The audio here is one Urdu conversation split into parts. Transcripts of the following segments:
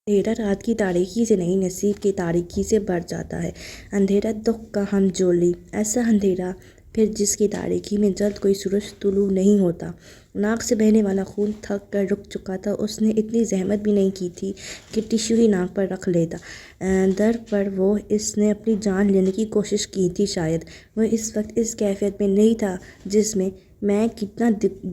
اندھیرا رات کی تاریکی سے نہیں، نصیب کی تاریکی سے بھر جاتا ہے۔ اندھیرا دکھ کا ہم جولی، ایسا اندھیرا پھر جس کی تاریکی میں جلد کوئی سورج طلوع نہیں ہوتا۔ ناک سے بہنے والا خون تھک کر رک چکا تھا۔ اس نے اتنی زحمت بھی نہیں کی تھی کہ ٹشو ہی ناک پر رکھ لیتا۔ در پر وہ اس نے اپنی جان لینے کی کوشش کی تھی شاید۔ وہ اس وقت اس کیفیت میں نہیں تھا جس میں کتنا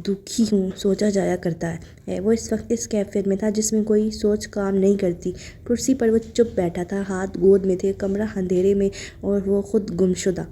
دکھی ہوں سوچا جایا کرتا ہے۔ وہ اس وقت اس کیفیت میں تھا جس میں کوئی سوچ کام نہیں کرتی۔ کرسی پر وہ چپ بیٹھا تھا، ہاتھ گود میں تھے، کمرہ اندھیرے میں اور وہ خود گمشدہ۔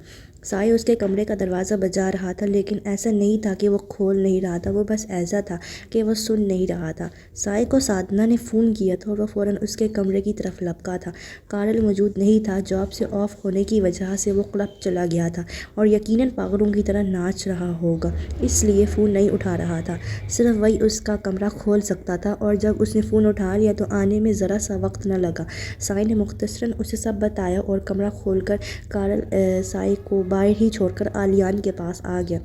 سائے اس کے کمرے کا دروازہ بجا رہا تھا، لیکن ایسا نہیں تھا کہ وہ کھول نہیں رہا تھا، وہ بس ایسا تھا کہ وہ سن نہیں رہا تھا۔ سائے کو سادھنا نے فون کیا تھا اور وہ فوراً اس کے کمرے کی طرف لپکا تھا۔ کارل موجود نہیں تھا، جاب سے آف ہونے کی وجہ سے وہ کلب چلا گیا تھا اور یقیناً پاگلوں کی طرح ناچ رہا ہوگا، اس لیے فون نہیں اٹھا رہا تھا۔ صرف وہی اس کا کمرہ کھول سکتا تھا، اور جب اس نے فون اٹھا لیا تو آنے میں ذرا سا وقت نہ لگا۔ سائے نے مختصراً اسے سب بتایا اور کمرہ کھول کر کارل سائے کو باہر ہی چھوڑ کر آلیان کے پاس آ گیا۔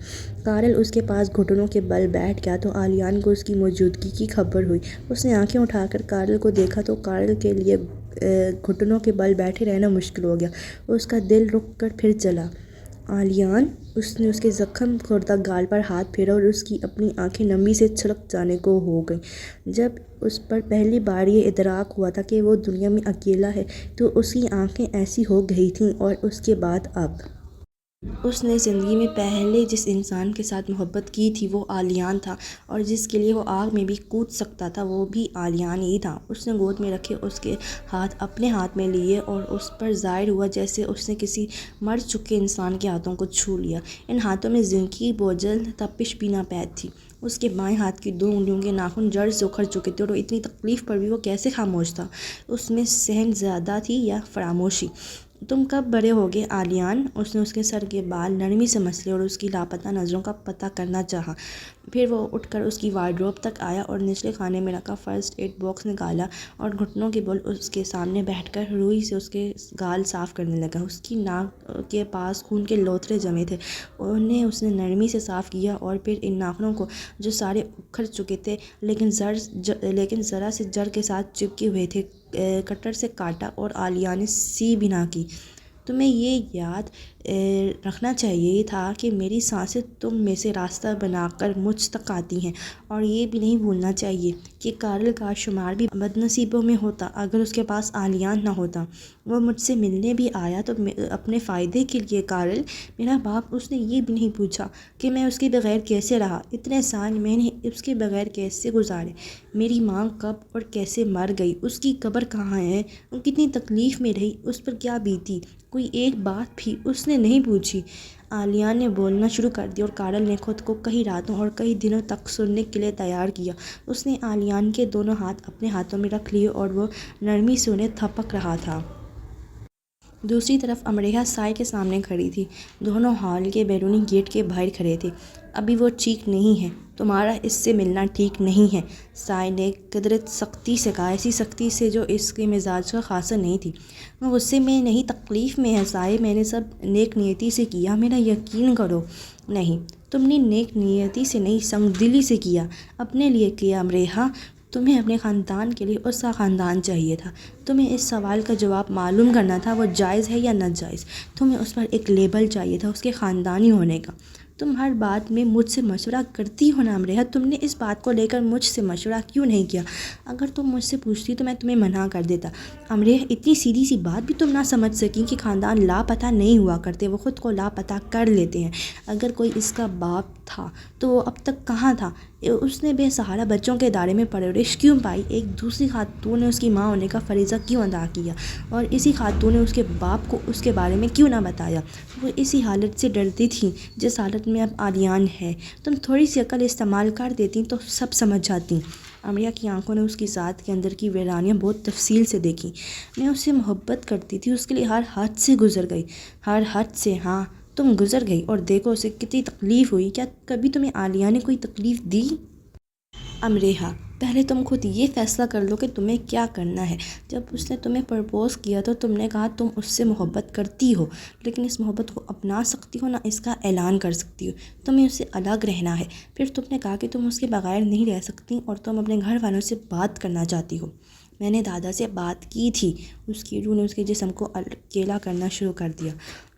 کارل اس کے پاس گھٹنوں کے بل بیٹھ گیا تو آلیان کو اس کی موجودگی کی خبر ہوئی۔ اس نے آنکھیں اٹھا کر کارل کو دیکھا تو کارل کے لیے گھٹنوں کے بل بیٹھے رہنا مشکل ہو گیا۔ اس کا دل رک کر پھر چلا۔ آلیان، اس نے اس کے زخم خوردہ گال پر ہاتھ پھیرا اور اس کی اپنی آنکھیں نمی سے چھلک جانے کو ہو گئیں۔ جب اس پر پہلی بار یہ ادراک ہوا تھا کہ وہ دنیا میں اکیلا ہے تو اس کی آنکھیں ایسی ہو گئی تھیں، اور اس کے بعد اب اس نے زندگی میں پہلے جس انسان کے ساتھ محبت کی تھی وہ آلیان تھا، اور جس کے لیے وہ آگ میں بھی کود سکتا تھا وہ بھی آلیان ہی تھا۔ اس نے گود میں رکھے اس کے ہاتھ اپنے ہاتھ میں لیے اور اس پر ظاہر ہوا جیسے اس نے کسی مر چکے انسان کے ہاتھوں کو چھو لیا۔ ان ہاتھوں میں زندگی کی بوجھل تپش بھی ناپید تھی۔ اس کے بائیں ہاتھ کی 2 انگلیوں کے ناخن جڑ سے اکھڑ چکے تھے، اور اتنی تکلیف پر بھی وہ کیسے خاموش تھا؟ اس میں صحن زیادہ تھی یا فراموشی؟ تم کب بڑے ہوگے آلیان؟ اس نے اس کے سر کے بال نرمی سے مسلے اور اس کی لاپتہ نظروں کا پتہ کرنا چاہا۔ پھر وہ اٹھ کر اس کی وارڈروب تک آیا اور نچلے خانے میں رکھا فرسٹ ایڈ باکس نکالا اور گھٹنوں کے بل اس کے سامنے بیٹھ کر روئی سے اس کے گال صاف کرنے لگا۔ اس کی ناک کے پاس خون کے لوتھڑے جمے تھے، انہیں اس نے نرمی سے صاف کیا اور پھر ان ناخنوں کو جو سارے اکھڑ چکے تھے لیکن ذرا سے جڑ کے ساتھ چپکے ہوئے تھے، کٹر سے کاٹا اور آلیان نے سی بھی نہ کی۔ تمہیں یہ یاد رکھنا چاہیے تھا کہ میری سانسیں تم میں سے راستہ بنا کر مجھ تک آتی ہیں، اور یہ بھی نہیں بھولنا چاہیے کہ کارل کا شمار بھی بدنصیبوں میں ہوتا اگر اس کے پاس آلیان نہ ہوتا۔ وہ مجھ سے ملنے بھی آیا تو اپنے فائدے کے لیے۔ کارل میرا باپ، اس نے یہ بھی نہیں پوچھا کہ میں اس کے بغیر کیسے رہا، اتنے سال میں نے اس کے بغیر کیسے گزارے، میری ماں کب اور کیسے مر گئی، اس کی قبر کہاں ہے، وہ کتنی تکلیف میں رہی، اس پر کیا بیتی، کوئی ایک بات بھی اس نے نہیں پوچھی۔ آلیان نے بولنا شروع کر دیا اور کارل نے خود کو کئی راتوں اور کئی دنوں تک سننے کے لیے تیار کیا۔ اس نے آلیان کے دونوں ہاتھ اپنے ہاتھوں میں رکھ لیے اور وہ نرمی سے انہیں تھپک رہا تھا۔ دوسری طرف امریحہ سائے کے سامنے کھڑی تھی۔ دونوں ہال کے بیرونی گیٹ کے باہر کھڑے تھے۔ ابھی وہ ٹھیک نہیں ہے، تمہارا اس سے ملنا ٹھیک نہیں ہے، سائے نے قدرے سختی سے کہا، ایسی سختی سے جو اس کے مزاج کا خاصا نہیں تھی۔ وہ غصے میں نہیں، تکلیف میں ہے سائے، میں نے سب نیک نیتی سے کیا، میرا یقین کرو۔ نہیں، تم نے نیک نیتی سے نہیں، سنگ دلی سے کیا، اپنے لیے کیا امریحہ۔ تمہیں اپنے خاندان کے لیے اس کا خاندان چاہیے تھا۔ تمہیں اس سوال کا جواب معلوم کرنا تھا، وہ جائز ہے یا ناجائز۔ تمہیں اس پر ایک لیبل چاہیے تھا، اس کے خاندانی ہونے کا۔ تم ہر بات میں مجھ سے مشورہ کرتی ہو نا امریحہ، تم نے اس بات کو لے کر مجھ سے مشورہ کیوں نہیں کیا؟ اگر تم مجھ سے پوچھتی تو میں تمہیں منع کر دیتا۔ امریحہ، اتنی سیدھی سی بات بھی تم نہ سمجھ سکیں کہ خاندان لاپتہ نہیں ہوا کرتے، وہ خود کو لاپتہ کر لیتے ہیں۔ اگر کوئی اس کا باپ تھا تو وہ اب تک کہاں تھا؟ اس نے بے سہارا بچوں کے ادارے میں پرورش کیوں پائی؟ ایک دوسری خاتون نے اس کی ماں ہونے کا فریضہ کیوں ادا کیا؟ اور اسی خاتون نے اس کے باپ کو اس کے بارے میں کیوں نہ بتایا؟ وہ اسی حالت سے ڈرتی تھی جس حالت میں اب آلیان ہے۔ تم تھوڑی سی عقل استعمال کر دیتی تو سب سمجھ جاتی۔ امریحہ کی آنکھوں نے اس کی ذات کے اندر کی ویرانیاں بہت تفصیل سے دیکھیں۔ میں اس سے محبت کرتی تھی، اس کے لیے ہر حد سے گزر گئی، ہر حد سے۔ ہاں، تم گزر گئی، اور دیکھو اسے کتنی تکلیف ہوئی۔ کیا کبھی تمہیں آلیان نے کوئی تکلیف دی؟ امریحہ، پہلے تم خود یہ فیصلہ کر لو کہ تمہیں کیا کرنا ہے۔ جب اس نے تمہیں پرپوز کیا تو تم نے کہا تم اس سے محبت کرتی ہو، لیکن اس محبت کو اپنا سکتی ہو نہ اس کا اعلان کر سکتی ہو، تمہیں اس سے الگ رہنا ہے۔ پھر تم نے کہا کہ تم اس کے بغیر نہیں رہ سکتی اور تم اپنے گھر والوں سے بات کرنا چاہتی ہو۔ میں نے دادا سے بات کی تھی۔ اس کی روح نے اس کے جسم کو اکیلا کرنا شروع کر دیا۔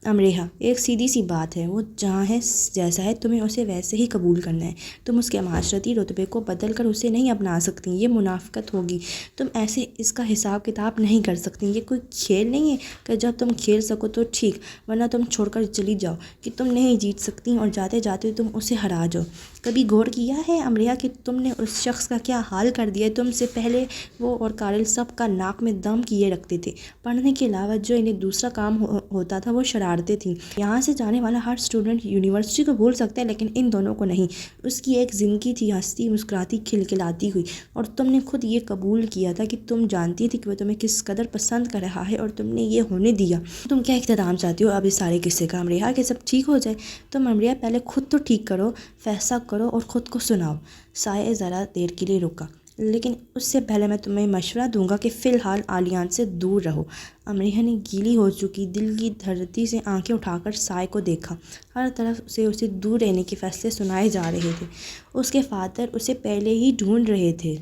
امریحہ، ایک سیدھی سی بات ہے، وہ جہاں ہے جیسا ہے تمہیں اسے ویسے ہی قبول کرنا ہے۔ تم اس کے معاشرتی رتبے کو بدل کر اسے نہیں اپنا سکتی، یہ منافقت ہوگی۔ تم ایسے اس کا حساب کتاب نہیں کر سکتی۔ یہ کوئی کھیل نہیں ہے کہ جب تم کھیل سکو تو ٹھیک، ورنہ تم چھوڑ کر چلی جاؤ کہ تم نہیں جیت سکتی اور جاتے جاتے تم اسے ہرا جاؤ۔ کبھی غور کیا ہے امریحہ کہ تم نے اس شخص کا کیا حال کر دیا ہے؟ تم سے پہلے وہ اور کارل سب کا ناک میں دم کیے رکھتے تھے۔ پڑھنے کے علاوہ جو انہیں دوسرا کام ہوتا تھا وہ شرارتیں تھیں۔ یہاں سے جانے والا ہر اسٹوڈنٹ یونیورسٹی کو بھول سکتا ہے لیکن ان دونوں کو نہیں۔ اس کی ایک زندگی تھی ہنستی مسکراتی کھلکھلاتی ہوئی، اور تم نے خود یہ قبول کیا تھا کہ تم جانتی تھی کہ وہ تمہیں کس قدر پسند کر رہا ہے اور تم نے یہ ہونے دیا۔ تم کیا اختتام چاہتی ہو اب اس سارے قصے کا امریحہ، کہ سب ٹھیک ہو جائے؟ تم امریحہ پہلے خود تو ٹھیک کرو، فیصلہ کرو اور خود کو سناؤ۔ سائے ذرا دیر کے لیے رکا، لیکن اس سے پہلے میں تمہیں مشورہ دوں گا کہ فی الحال آلیان سے دور رہو۔ امریحہ نے گیلی ہو چکی دل کی دھڑتی سے آنکھیں اٹھا کر سائے کو دیکھا۔ ہر طرف سے اسے دور رہنے کے فیصلے سنائے جا رہے تھے۔ اس کے فادر اسے پہلے ہی ڈھونڈ رہے تھے۔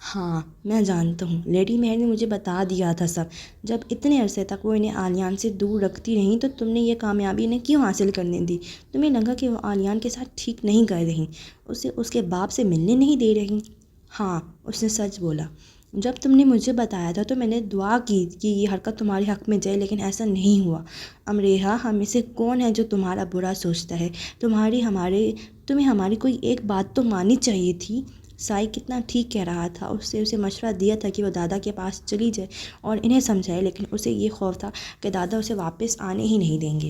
ہاں میں جانتا ہوں، لیڈی مہر نے مجھے بتا دیا تھا سب۔ جب اتنے عرصے تک وہ انہیں آلیان سے دور رکھتی رہیں تو تم نے یہ کامیابی انہیں کیوں حاصل کرنے دی؟ تمہیں لگا کہ وہ آلیان کے ساتھ ٹھیک نہیں کر رہی، اسے اس کے باپ سے ملنے نہیں دے رہی؟ ہاں، اس نے سچ بولا۔ جب تم نے مجھے بتایا تھا تو میں نے دعا کی کہ یہ حرکت تمہارے حق میں جائے، لیکن ایسا نہیں ہوا۔ امریحہ، ہم میں سے کون ہے جو تمہارا برا سوچتا ہے؟ تمہیں ہماری کوئی ایک بات تو ماننی چاہیے تھی۔ سائی کتنا ٹھیک کہہ رہا تھا۔ اس نے اسے مشورہ دیا تھا کہ وہ دادا کے پاس چلی جائے اور انہیں سمجھائے، لیکن اسے یہ خوف تھا کہ دادا اسے واپس آنے ہی نہیں دیں گے۔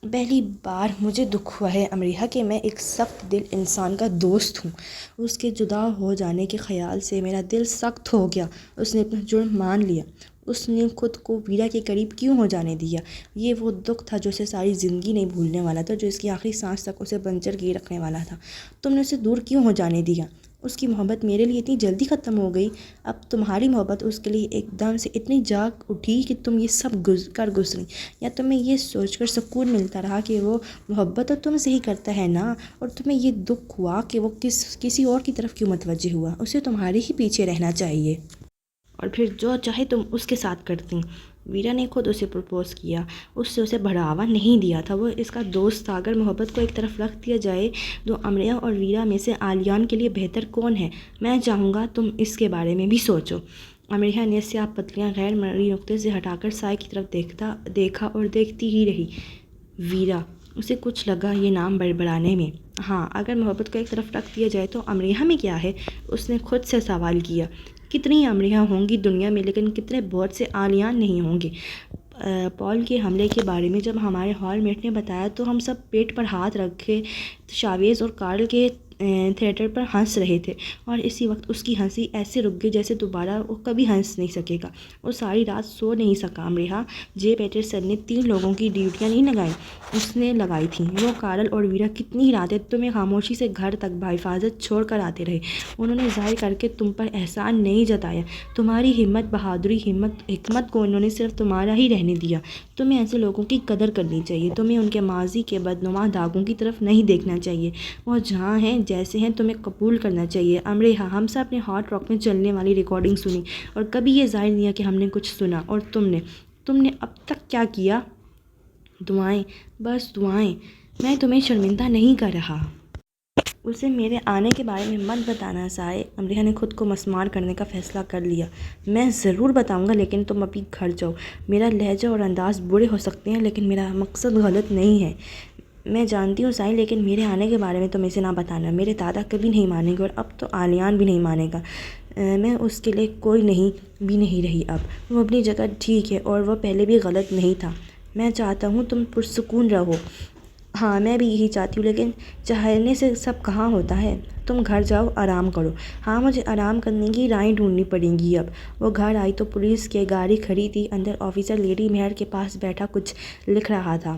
پہلی بار مجھے دکھ ہوا ہے امریحہ کہ میں ایک سخت دل انسان کا دوست ہوں۔ اس کے جدا ہو جانے کے خیال سے میرا دل سخت ہو گیا۔ اس نے اپنا جرم مان لیا۔ اس نے خود کو ویرا کے قریب کیوں ہو جانے دیا؟ یہ وہ دکھ تھا جو اسے ساری زندگی نہیں بھولنے والا تھا، جو اس کی آخری سانس تک اسے بنجر کیے رکھنے والا تھا۔ تم نے اسے دور کیوں ہو جانے دیا؟ اس کی محبت میرے لیے اتنی جلدی ختم ہو گئی؟ اب تمہاری محبت اس کے لیے ایک دم سے اتنی جاگ اٹھی کہ تم یہ سب کر گزری؟ یا تمہیں یہ سوچ کر سکون ملتا رہا کہ وہ محبت تو تم سے ہی کرتا ہے نا، اور تمہیں یہ دکھ ہوا کہ وہ کسی اور کی طرف کیوں متوجہ ہوا؟ اسے تمہارے ہی پیچھے رہنا چاہیے اور پھر جو چاہے تم اس کے ساتھ کرتی۔ ویرا نے خود اسے پرپوز کیا، اس نے اسے بڑھاوا نہیں دیا تھا۔ وہ اس کا دوست تھا۔ اگر محبت کو ایک طرف رکھ دیا جائے تو امریحہ اور ویرا میں سے آلیان کے لیے بہتر کون ہے؟ میں چاہوں گا تم اس کے بارے میں بھی سوچو۔ امریحہ نے سیاہ پتلیاں غیر مرئی نقطے سے ہٹا کر سائے کی طرف دیکھا اور دیکھتی ہی رہی۔ ویرا، اسے کچھ لگا یہ نام بڑبڑانے میں۔ ہاں، اگر محبت کو ایک طرف رکھ دیا جائے تو امریحہ میں کیا ہے؟ اس نے خود سے سوال کیا۔ کتنی امریحہ ہوں گی دنیا میں، لیکن کتنے بہت سے آلیان نہیں ہوں گے۔ پال کے حملے کے بارے میں جب ہمارے ہال میٹ نے بتایا تو ہم سب پیٹ پر ہاتھ رکھے شاویز اور کارل کے تھیٹر پر ہنس رہے تھے، اور اسی وقت اس کی ہنسی ایسے رک گئی جیسے دوبارہ وہ کبھی ہنس نہیں سکے گا۔ وہ ساری رات سو نہیں سکا۔ امریحہ، جے پیٹرسن نے 3 لوگوں کی ڈیوٹیاں نہیں لگائیں، اس نے لگائی تھیں۔ وہ کارل اور ویرا کتنی راتیں تمہیں خاموشی سے گھر تک بحفاظت چھوڑ کر آتے رہے۔ انہوں نے ظاہر کر کے تم پر احسان نہیں جتایا۔ تمہاری ہمت، بہادری، حکمت کو انہوں نے صرف تمہارا ہی رہنے دیا۔ تمہیں ایسے لوگوں کی قدر کرنی چاہیے۔ تمہیں ان کے ماضی کے بدنما داغوں کی طرف نہیں دیکھنا چاہیے۔ وہ جہاں ہیں جیسے ہیں تمہیں قبول کرنا چاہیے۔ امریحہ، ہم سب نے ہارڈ راک میں چلنے والی ریکارڈنگ سنی اور کبھی یہ ظاہر نہیں کہ ہم نے کچھ سنا، اور تم نے اب تک کیا کیا؟ دعائیں، بس دعائیں۔ میں تمہیں شرمندہ نہیں کر رہا۔ اسے میرے آنے کے بارے میں مت بتانا سائے۔ امریحہ نے خود کو مسمار کرنے کا فیصلہ کر لیا۔ میں ضرور بتاؤں گا، لیکن تم ابھی گھر جاؤ۔ میرا لہجہ اور انداز برے ہو سکتے ہیں لیکن میرا مقصد غلط نہیں ہے۔ میں جانتی ہوں سائے، لیکن میرے آنے کے بارے میں تم اسے نہ بتانا۔ میرے دادا کبھی نہیں مانیں گے، اور اب تو آلیان بھی نہیں مانے گا۔ میں اس کے لیے کوئی نہیں رہی اب۔ وہ اپنی جگہ ٹھیک ہے اور وہ پہلے بھی غلط نہیں تھا۔ میں چاہتا ہوں تم پرسکون رہو۔ ہاں، میں بھی یہی چاہتی ہوں، لیکن چاہنے سے سب کہاں ہوتا ہے۔ تم گھر جاؤ، آرام کرو۔ ہاں، مجھے آرام کرنے کی راہیں ڈھونڈنی پڑیں گی اب۔ وہ گھر آئی تو پولیس کی گاڑی کھڑی تھی۔ اندر آفیسر لیڈی مہر کے پاس بیٹھا کچھ لکھ رہا تھا۔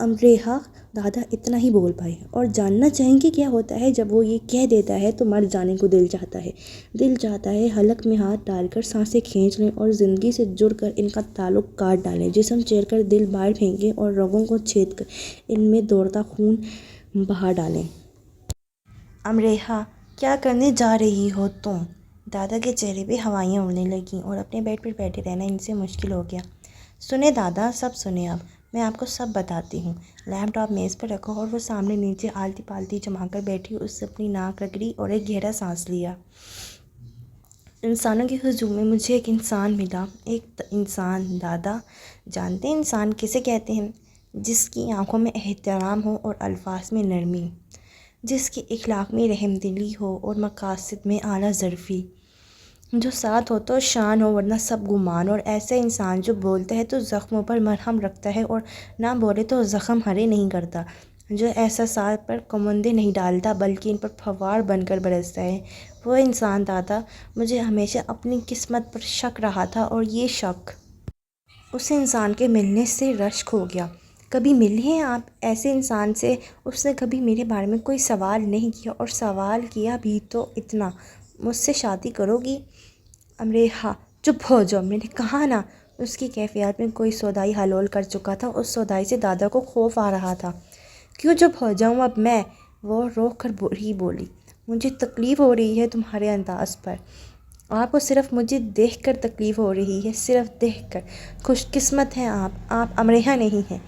امریحہ دادا اتنا ہی بول پائے اور جاننا چاہیں گے کیا ہوتا ہے جب وہ یہ کہہ دیتا ہے تو مر جانے کو دل چاہتا ہے۔ دل چاہتا ہے حلق میں ہاتھ ڈال کر سانسیں کھینچ لیں اور زندگی سے جڑ کر ان کا تعلق کاٹ ڈالیں، جسم چیر کر دل باہر پھینکیں اور رگوں کو چھید کر ان میں دوڑتا خون بہا ڈالیں۔ امریحہ کیا کرنے جا رہی ہو تم؟ دادا کے چہرے پہ ہوائیاں اڑنے لگیں اور اپنے بیڈ پر بیٹھے رہنا ان سے مشکل ہو گیا۔ سنیں دادا، سب سنیں اب، میں آپ کو سب بتاتی ہوں۔ لیپ ٹاپ میز پر رکھو اور وہ سامنے نیچے آلتی پالتی جما کر بیٹھی اس سے اپنی ناک رگڑی اور ایک گہرا سانس لیا۔ انسانوں کے ہجوم میں مجھے ایک انسان ملا، ایک انسان دادا۔ جانتے ہیں انسان کسے کہتے ہیں؟ جس کی آنکھوں میں احترام ہو اور الفاظ میں نرمی، جس کے اخلاق میں رحم دلی ہو اور مقاصد میں اعلیٰ ظرفی، جو ساتھ ہو تو شان ہو ورنہ سب گمان، اور ایسا انسان جو بولتا ہے تو زخموں پر مرہم رکھتا ہے اور نہ بولے تو زخم ہرے نہیں کرتا، جو احساسات پر کمندیں نہیں ڈالتا بلکہ ان پر پھوار بن کر برستا ہے۔ وہ انسان دادا، مجھے ہمیشہ اپنی قسمت پر شک رہا تھا اور یہ شک اس انسان کے ملنے سے رشک ہو گیا۔ کبھی ملے ہیں آپ ایسے انسان سے؟ اس نے کبھی میرے بارے میں کوئی سوال نہیں کیا، اور سوال کیا بھی تو اتنا، مجھ سے شادی کرو گی؟ امریحہ چپ ہو جاؤ، میں نے کہا نا۔ اس کی کیفیات میں کوئی سودائی حلول کر چکا تھا، اس سودائی سے دادا کو خوف آ رہا تھا۔ کیوں چپ ہو جاؤں اب میں؟ وہ روک کر ہی بولی، مجھے تکلیف ہو رہی ہے تمہارے انداز پر۔ آپ کو صرف مجھے دیکھ کر تکلیف ہو رہی ہے، صرف دیکھ کر۔ خوش قسمت ہیں آپ امریحہ نہیں ہیں۔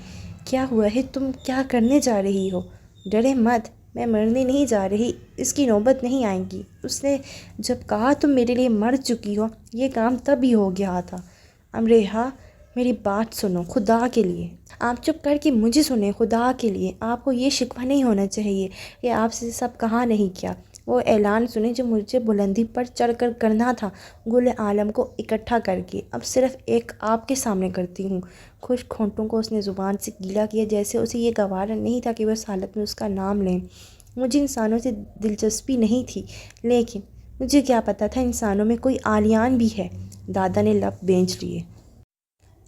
کیا ہوا ہے؟ تم کیا کرنے جا رہی ہو؟ ڈرے مت، میں مرنے نہیں جا رہی، اس کی نوبت نہیں آئے گی۔ اس نے جب کہا تم میرے لیے مر چکی ہو، یہ کام تب ہی ہو گیا تھا۔ امریحہ میری بات سنو، خدا کے لیے آپ چپ کر کے مجھے سنیں، خدا کے لیے آپ کو یہ شکوہ نہیں ہونا چاہیے کہ آپ سے سب کہا نہیں کیا۔ وہ اعلان سنیں جو مجھے بلندی پر چڑھ کر کرنا تھا، گل عالم کو اکٹھا کر کے، اب صرف ایک آپ کے سامنے کرتی ہوں۔ خشک ہونٹوں کو اس نے زبان سے گیلا کیا، جیسے اسے یہ گوارا نہیں تھا کہ وہ اس حالت میں اس کا نام لیں۔ مجھے انسانوں سے دلچسپی نہیں تھی، لیکن مجھے کیا پتہ تھا انسانوں میں کوئی عالیان بھی ہے۔ دادا نے لب بھینچ لیے۔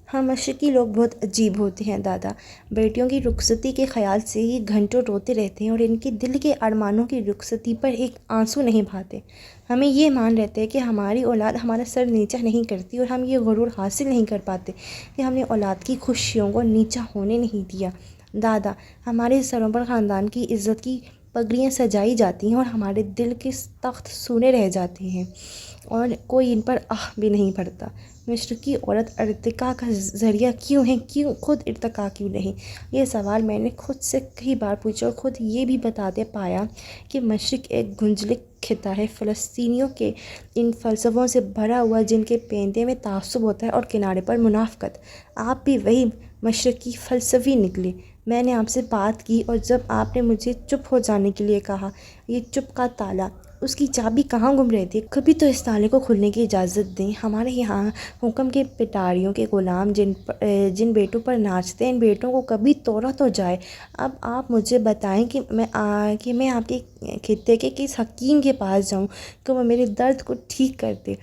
ہم مشرقی لوگ بہت عجیب ہوتے ہیں دادا، بیٹیوں کی رخصتی کے خیال سے ہی گھنٹوں روتے رہتے ہیں اور ان کے دل کے ارمانوں کی رخصتی پر ایک آنسو نہیں بہاتے۔ ہمیں یہ مان رہتے ہیں کہ ہماری اولاد ہمارا سر نیچا نہیں کرتی، اور ہم یہ غرور حاصل نہیں کر پاتے کہ ہم نے اولاد کی خوشیوں کو نیچا ہونے نہیں دیا۔ دادا، ہمارے سروں پر خاندان کی عزت کی پگڑیاں سجائی جاتی ہیں اور ہمارے دل کے تخت سونے رہ جاتے ہیں اور کوئی ان پر آہ بھی نہیں بھرتا۔ مشرقی عورت ارتقاء کا ذریعہ کیوں ہے، کیوں خود ارتقاء کیوں نہیں؟ یہ سوال میں نے خود سے کئی بار پوچھا اور خود یہ بھی بتاتے پایا کہ مشرق ایک گنجلک خطہ ہے، فلسطینیوں کے ان فلسفوں سے بھرا ہوا جن کے پیندے میں تعصب ہوتا ہے اور کنارے پر منافقت۔ آپ بھی وہی مشرقی فلسفی نکلے۔ میں نے آپ سے بات کی اور جب آپ نے مجھے چپ ہو جانے کے لیے کہا، یہ چپ کا تالا، اس کی چابی کہاں گم رہتی ہے؟ کبھی تو اس تالے کو کھولنے کی اجازت دیں۔ ہمارے یہاں حکم کے پٹاریوں کے غلام جن بیٹوں پر ناچتے ہیں، ان بیٹوں کو کبھی توڑا تو جائے۔ اب آپ مجھے بتائیں کہ میں آپ کے خطے کے کس حکیم کے پاس جاؤں کہ وہ میرے درد کو ٹھیک کر دے،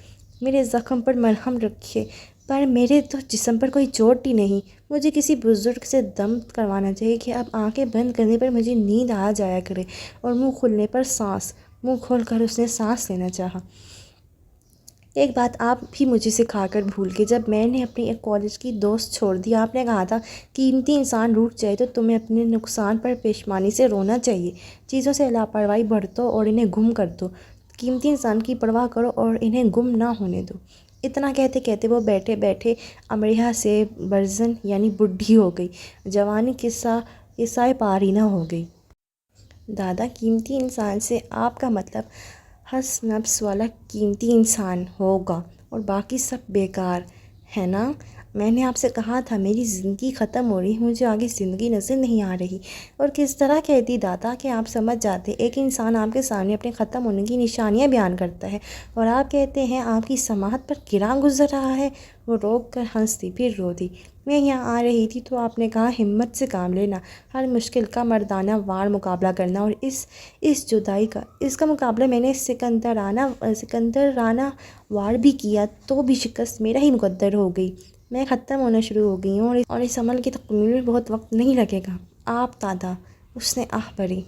میرے زخم پر مرہم رکھے، پر میرے تو جسم پر کوئی چوٹ ہی نہیں۔ مجھے کسی بزرگ سے دم کروانا چاہیے کہ اب آنکھیں بند کرنے پر مجھے نیند آ جایا کرے اور منہ کھلنے پر سانس۔ منہ کھول کر اس نے سانس لینا چاہا۔ ایک بات آپ بھی مجھے سکھا کر بھول گئے۔ جب میں نے اپنی ایک کالج کی دوست چھوڑ دی، آپ نے کہا تھا قیمتی انسان روٹھ جائے تو تمہیں اپنے نقصان پر پشیمانی سے رونا چاہیے۔ چیزوں سے لاپرواہی برتو اور انہیں گم کر دو، قیمتی انسان کی پرواہ کرو اور انہیں گم نہ ہونے دو۔ اتنا کہتے کہتے وہ بیٹھے بیٹھے امریحہ سے برزن یعنی بڈھی ہو گئی، جوانی قصہ پارینہ ہو گئی۔ دادا، قیمتی انسان سے آپ کا مطلب حسن نفس والا قیمتی انسان ہوگا اور باقی سب بیکار ہے نا؟ میں نے آپ سے کہا تھا میری زندگی ختم ہو رہی ہے، مجھے آگے زندگی نظر نہیں آ رہی۔ اور کس طرح کہتی دادا کہ آپ سمجھ جاتے ایک انسان آپ کے سامنے اپنے ختم ہونے کی نشانیاں بیان کرتا ہے اور آپ کہتے ہیں آپ کی سماعت پر گراں گزر رہا ہے۔ وہ روک کر ہنس دی، پھر رو دی۔ میں یہاں آ رہی تھی تو آپ نے کہا ہمت سے کام لینا، ہر مشکل کا مردانہ وار مقابلہ کرنا، اور اس جدائی کا مقابلہ میں نے سکندرانہ وار بھی کیا تو بھی شکست میرا ہی مقدر ہو گئی، میں ختم ہونا شروع ہو گئی ہوں، اور اس عمل کی تکمیل میں بہت وقت نہیں لگے گا۔ آپ دادا، اس نے آہ بھری،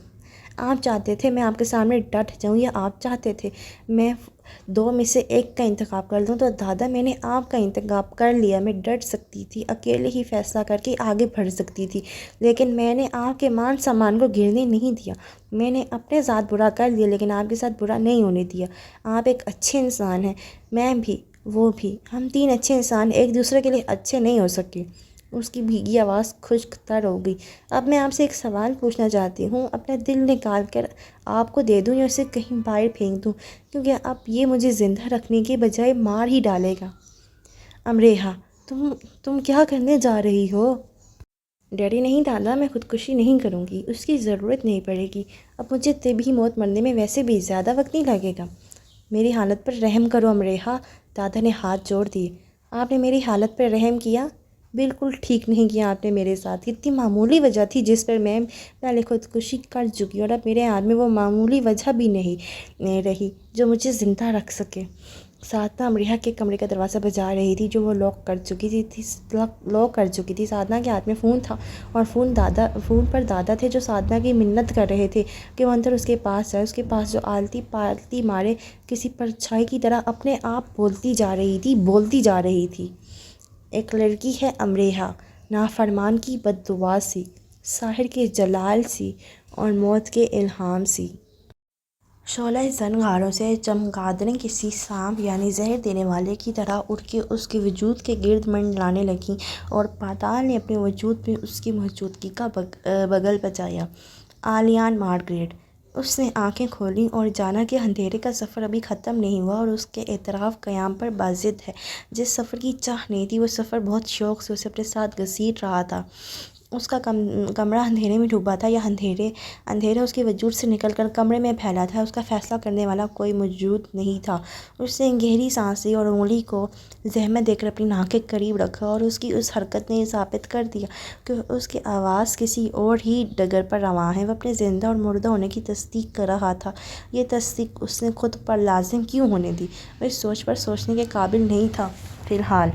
آپ چاہتے تھے میں آپ کے سامنے ڈٹ جاؤں، یا آپ چاہتے تھے میں دو میں سے ایک کا انتخاب کر لوں؟ تو دادا، میں نے آپ کا انتخاب کر لیا، میں ڈٹ سکتی تھی، اکیلے ہی فیصلہ کر کے آگے بڑھ سکتی تھی، لیکن میں نے آپ کے مان سمان کو گرنے نہیں دیا، میں نے اپنے ساتھ برا کر لیا لیکن آپ کے ساتھ برا نہیں ہونے دیا۔ آپ ایک اچھے انسان ہیں، میں بھی، وہ بھی، ہم تین اچھے انسان ایک دوسرے کے لیے اچھے نہیں ہو سکے۔ اس کی بھیگی آواز خشک تر ہو گئی۔ اب میں آپ سے ایک سوال پوچھنا چاہتی ہوں، اپنا دل نکال کر آپ کو دے دوں یا اسے کہیں باہر پھینک دوں، کیونکہ اب یہ مجھے زندہ رکھنے کے بجائے مار ہی ڈالے گا۔ امریحہ، تم کیا کرنے جا رہی ہو؟ ڈیڈی، نہیں دادا، میں خودکشی نہیں کروں گی، اس کی ضرورت نہیں پڑے گی، اب مجھے طبی موت مرنے میں ویسے بھی زیادہ وقت نہیں لگے گا۔ میری حالت پر رحم کرو امریحہ، دادا نے ہاتھ جوڑ دیے۔ آپ نے میری حالت پر رحم کیا؟ بالکل ٹھیک نہیں کیا آپ نے میرے ساتھ، اتنی معمولی وجہ تھی جس پر میں پہلے خودکشی کر چکی، اور اب میرے ہاتھ میں وہ معمولی وجہ بھی نہیں رہی جو مجھے زندہ رکھ سکے۔ سادھنا امریحہ کے کمرے کا دروازہ بجا رہی تھی جو وہ لاک کر چکی تھی۔ سادھنا کے ہاتھ میں فون تھا، اور فون پر دادا تھے جو سادھنا کی منت کر رہے تھے کہ وہ اندر اس کے پاس جائے، اس کے پاس جو آلتی پالتی مارے کسی پرچھائی کی طرح اپنے آپ بولتی جا رہی تھی۔ ایک لڑکی ہے امریحہ، نافرمان کی بددعا سی، ساحر کے جلال سی، اور موت کے الہام سی۔ شعلہ زنگاروں سے چمگادڑیں کسی سانپ یعنی زہر دینے والے کی طرح اٹھ کے اس کے وجود کے گرد منڈلانے لگیں، اور پاتال نے اپنے وجود میں اس کی موجودگی کا بگل بجایا۔ آلیان مارگریٹ، اس نے آنکھیں کھولیں اور جانا کہ اندھیرے کا سفر ابھی ختم نہیں ہوا، اور اس کے اعتراف قیام پر بازد ہے۔ جس سفر کی چاہ نہیں تھی وہ سفر بہت شوق سے اسے اپنے ساتھ گھسیٹ رہا تھا۔ اس کا کمرہ اندھیرے میں ڈوبا تھا، یا اندھیرا اس کے وجود سے نکل کر کمرے میں پھیلا تھا۔ اس کا فیصلہ کرنے والا کوئی موجود نہیں تھا۔ اس نے گہری سانس لی اور انگلی کو زحمت دے کر اپنی ناک کے قریب رکھا، اور اس کی اس حرکت نے یہ ثابت کر دیا کہ اس کی آواز کسی اور ہی ڈگر پر رواں ہے۔ وہ اپنے زندہ اور مردہ ہونے کی تصدیق کر رہا تھا۔ یہ تصدیق اس نے خود پر لازم کیوں ہونے دی؟ وہ اس سوچ پر سوچنے کے قابل نہیں تھا۔ فی الحال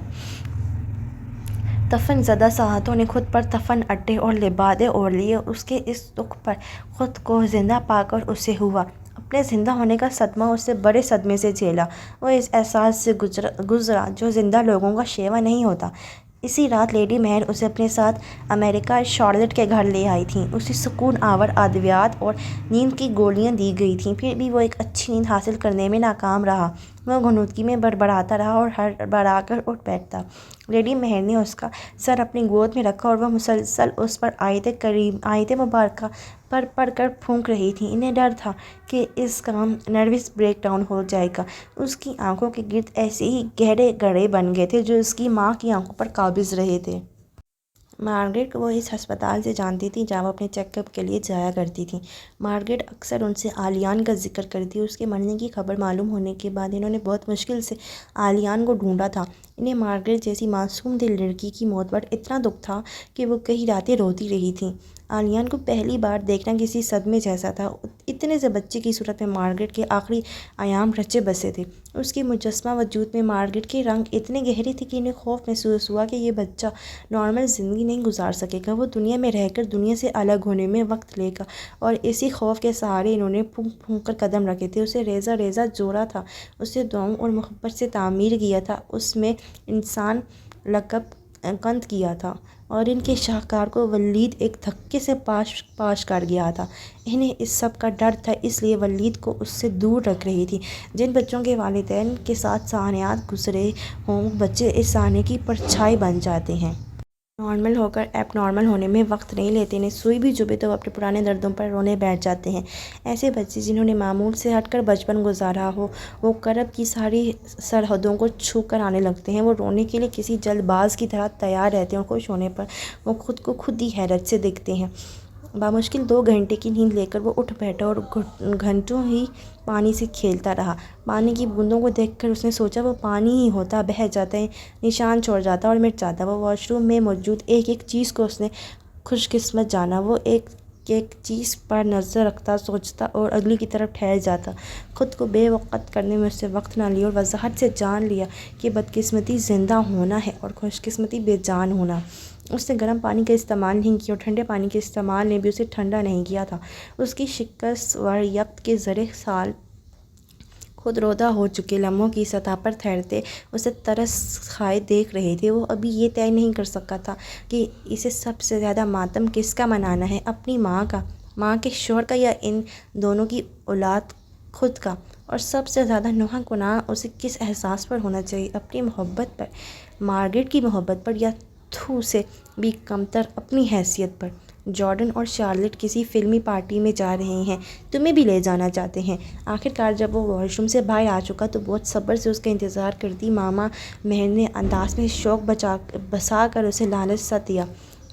تفن زدہ ساعتوں نے خود پر تفن اڈے اور لبادے اوڑھ لیے۔ اس کے اس دکھ پر خود کو زندہ پا کر اسے ہوا اپنے زندہ ہونے کا صدمہ اس سے بڑے صدمے سے جھیلا۔ وہ اس احساس سے گزرا جو زندہ لوگوں کا شیوا نہیں ہوتا۔ اسی رات لیڈی مہر اسے اپنے ساتھ امریکہ شارلٹ کے گھر لے آئی تھیں۔ اسے سکون آور ادویات اور نیند کی گولیاں دی گئی تھیں، پھر بھی وہ ایک اچھی نیند حاصل کرنے میں ناکام رہا۔ وہ غنودگی میں بڑبڑاتا رہا اور ہڑبڑا کر اٹھ بیٹھتا۔ لیڈی مہر نے اس کا سر اپنی گود میں رکھا اور وہ مسلسل اس پر آیت مبارکہ پڑھ کر پھونک رہی تھی۔ انہیں ڈر تھا کہ اس کا نروس بریک ڈاؤن ہو جائے گا۔ اس کی آنکھوں کے گرد ایسے ہی گہرے گڑھے بن گئے تھے جو اس کی ماں کی آنکھوں پر قابض رہے تھے۔ مارگریٹ کو وہ اس ہسپتال سے جانتی تھی جہاں وہ اپنے چیک اپ کے لیے جایا کرتی تھی۔ مارگریٹ اکثر ان سے آلیان کا ذکر کرتی۔ اس کے مرنے کی خبر معلوم ہونے کے بعد انہوں نے بہت مشکل سے آلیان کو ڈھونڈا تھا۔ انہیں مارگریٹ جیسی معصوم دل لڑکی کی موت پر اتنا دکھ تھا کہ وہ کئی راتیں روتی رہی تھیں۔ آلیان کو پہلی بار دیکھنا کسی صدمے جیسا تھا۔ اتنے سے بچے کی صورت میں مارگریٹ کے آخری ایام رچے بسے تھے۔ اس کے مجسمہ وجود میں مارگریٹ کے رنگ اتنے گہرے تھے کہ انہیں خوف محسوس ہوا کہ یہ بچہ نارمل زندگی نہیں گزار سکے گا، وہ دنیا میں رہ کر دنیا سے الگ ہونے میں وقت لے گا، اور اسی خوف کے سہارے انہوں نے پھونک پھونک کر قدم رکھے تھے، اسے ریزہ ریزہ جوڑا تھا، اسے دعاؤں اور محبت سے تعمیر کیا تھا، اس میں انسان لقب قند کیا تھا، اور ان کے شاہکار کو ولید ایک دھکے سے پاش کر گیا تھا۔ انہیں اس سب کا ڈر تھا، اس لیے ولید کو اس سے دور رکھ رہی تھی۔ جن بچوں کے والدین کے ساتھ سانحات گزرے ہوں، بچے اس سانحے کی پرچھائی بن جاتے ہیں۔ نارمل ہو کر ایب نارمل ہونے میں وقت نہیں لیتے، انہیں سوئی بھی چبھے تو وہ اپنے پرانے دردوں پر رونے بیٹھ جاتے ہیں۔ ایسے بچے جنہوں نے معمول سے ہٹ کر بچپن گزارا ہو، وہ کرب کی ساری سرحدوں کو چھو کر آنے لگتے ہیں۔ وہ رونے کے لیے کسی جلد باز کی طرح تیار رہتے ہیں، اور خوش ہونے پر وہ خود کو خود ہی حیرت سے دیکھتے ہیں۔ بامشکل 2 گھنٹے کی نیند لے کر وہ اٹھ بیٹھا اور گھنٹوں ہی پانی سے کھیلتا رہا۔ پانی کی بوندوں کو دیکھ کر اس نے سوچا وہ پانی ہی ہوتا، بہہ جاتا، نشان چھوڑ جاتا اور مٹ جاتا۔ وہ واش روم میں موجود ایک ایک چیز کو اس نے خوش قسمت جانا۔ وہ ایک ایک چیز پر نظر رکھتا، سوچتا اور اگلی کی طرف ٹھہر جاتا۔ خود کو بے وقت کرنے میں اس سے وقت نہ لیا اور وضاحت سے جان لیا کہ بدقسمتی زندہ ہونا ہے اور خوش قسمتی بے جان ہونا۔ اس نے گرم پانی کا استعمال نہیں کیا اور ٹھنڈے پانی کے استعمال نے بھی اسے ٹھنڈا نہیں کیا تھا۔ اس کی شکست ور یکت کے زرے سال خود رودہ ہو چکے لمحوں کی سطح پر ٹھہرتے اسے ترس کھائے دیکھ رہے تھے۔ وہ ابھی یہ طے نہیں کر سکا تھا کہ اسے سب سے زیادہ ماتم کس کا منانا ہے، اپنی ماں کا، ماں کے شوہر کا، یا ان دونوں کی اولاد خود کا۔ اور سب سے زیادہ نوحہ گناہ اسے کس احساس پر ہونا چاہیے، اپنی محبت پر، مارگریٹ کی محبت پر، یا سے بھی کمتر اپنی حیثیت پر؟ جارڈن اور شارلٹ کسی فلمی پارٹی میں جا رہے ہیں، تمہیں بھی لے جانا چاہتے ہیں۔ آخر کار جب وہ واش روم سے باہر آ چکا تو بہت صبر سے اس کا انتظار کرتی ماما مہر نے انداز میں شوق بسا کر اسے لالچ سا دیا۔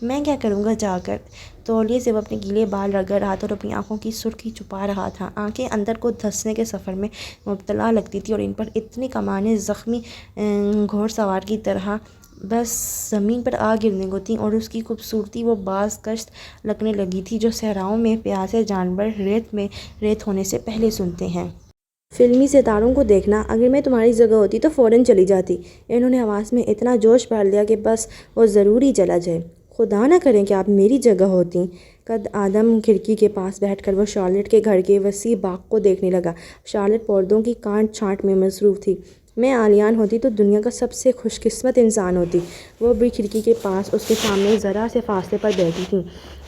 میں کیا کروں گا جا کر؟ تولیے سے وہ اپنے گیلے بال رگڑ رہا تھا اور اپنی آنکھوں کی سرخی چھپا رہا تھا۔ آنکھیں اندر کو دھنسنے کے سفر میں مبتلا لگتی تھیں اور ان پر اتنی کمانیں زخمی گھوڑ سوار کی طرح بس زمین پر آ گرنے کو تھیں، اور اس کی خوبصورتی وہ باز گشت لگنے لگی تھی جو صحراؤں میں پیاسے جانور ریت میں ریت ہونے سے پہلے سنتے ہیں۔ فلمی ستاروں کو دیکھنا، اگر میں تمہاری جگہ ہوتی تو فوراً چلی جاتی۔ انہوں نے آواز میں اتنا جوش بھر دیا کہ بس وہ ضرور ہی چلا جائے۔ خدا نہ کرے کہ آپ میری جگہ ہوتیں۔ قد آدم کھڑکی کے پاس بیٹھ کر وہ شارلٹ کے گھر کے وسیع باغ کو دیکھنے لگا۔ شارلٹ پودوں کی کاٹ چھانٹ میں مصروف تھی۔ میں آلیان ہوتی تو دنیا کا سب سے خوش قسمت انسان ہوتی۔ وہ بھی کھڑکی کے پاس اس کے سامنے ذرا سے فاصلے پر بیٹھی تھیں۔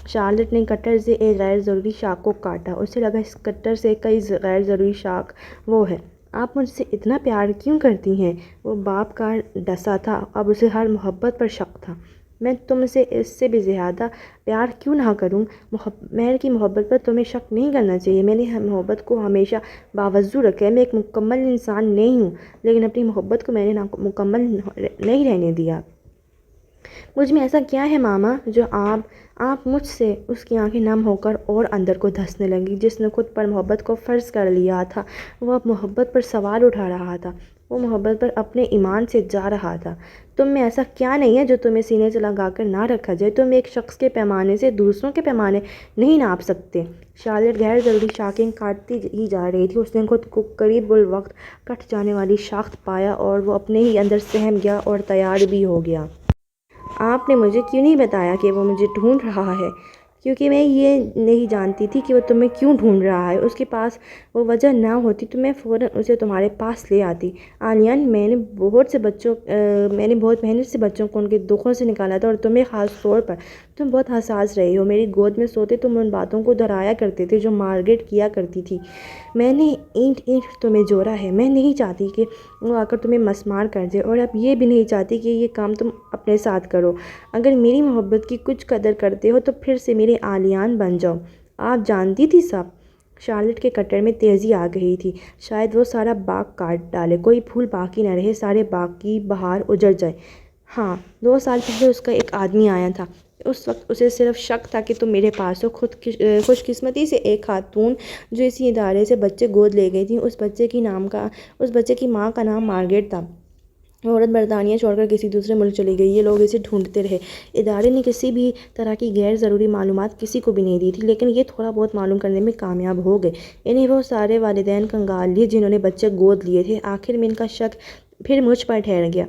شارلٹ نے کٹر سے ایک غیر ضروری شاخ کو کاٹا۔ اسے لگا اس کٹر سے کئی غیر ضروری شاخ وہ ہے۔ آپ مجھ سے اتنا پیار کیوں کرتی ہیں؟ وہ باپ کا ڈسا تھا، اب اسے ہر محبت پر شک تھا۔ میں تم سے اس سے بھی زیادہ پیار کیوں نہ کروں؟ مہر کی محبت پر تمہیں شک نہیں کرنا چاہیے۔ میں نے محبت کو ہمیشہ باوضو رکھا ہے۔ میں ایک مکمل انسان نہیں ہوں، لیکن اپنی محبت کو میں نے مکمل نہیں رہنے دیا۔ مجھ میں ایسا کیا ہے ماما جو آپ مجھ سے؟ اس کی آنکھیں نم ہو کر اور اندر کو دھنسنے لگیں۔ جس نے خود پر محبت کو فرض کر لیا تھا وہ اب محبت پر سوال اٹھا رہا تھا، وہ محبت پر اپنے ایمان سے جا رہا تھا۔ تم میں ایسا کیا نہیں ہے جو تمہیں سینے سے لگا کر نہ رکھا جائے؟ تم ایک شخص کے پیمانے سے دوسروں کے پیمانے نہیں ناپ سکتے۔ شارلٹ غیر ضروری شاخیں کاٹتی ہی جا رہی تھی۔ اس نے خود کو قریب الوقت کٹ جانے والی شاخ پایا اور وہ اپنے ہی اندر سہم گیا اور تیار بھی ہو گیا۔ آپ نے مجھے کیوں نہیں بتایا کہ وہ مجھے ڈھونڈ رہا ہے؟ کیونکہ میں یہ نہیں جانتی تھی کہ وہ تمہیں کیوں ڈھونڈ رہا ہے۔ اس کے پاس وہ وجہ نہ ہوتی تو میں فوراً اسے تمہارے پاس لے آتی۔ آلیان، میں نے بہت محنت سے بچوں کو ان کے دکھوں سے نکالا تھا، اور تمہیں خاص طور پر۔ تم بہت حساس رہی ہو۔ میری گود میں سوتے تم ان باتوں کو دہرایا کرتے تھے جو مارگریٹ کیا کرتی تھی۔ میں نے اینٹ اینٹ تمہیں جوڑا ہے۔ میں نہیں چاہتی کہ وہ آ کر تمہیں مسمار کر جائے، اور اب یہ بھی نہیں چاہتی کہ یہ کام تم اپنے ساتھ کرو۔ اگر میری محبت کی کچھ قدر کرتے ہو تو پھر سے میرے آلیان بن جاؤ۔ آپ جانتی تھی سب۔ شارلٹ کے کٹر میں تیزی آ گئی تھی۔ شاید وہ سارا باغ کاٹ ڈالے، کوئی پھول باقی نہ رہے، سارے باغ کی بہار اجڑ جائے۔ ہاں، 2 سال پہلے اس کا ایک آدمی آیا تھا۔ اس وقت اسے صرف شک تھا کہ تم میرے پاس ہو۔ خوش قسمتی سے ایک خاتون جو اسی ادارے سے بچے گود لے گئی تھی، اس بچے کی ماں کا نام مارگریٹ تھا۔ وہ عورت برطانیہ چھوڑ کر کسی دوسرے ملک چلی گئی۔ یہ لوگ اسے ڈھونڈتے رہے۔ ادارے نے کسی بھی طرح کی غیر ضروری معلومات کسی کو بھی نہیں دی تھی، لیکن یہ تھوڑا بہت معلوم کرنے میں کامیاب ہو گئے۔ انہیں وہ سارے والدین کنگال لیے جنہوں نے بچے گود لیے تھے۔ آخر میں ان کا شک پھر مجھ پر ٹھہر گیا۔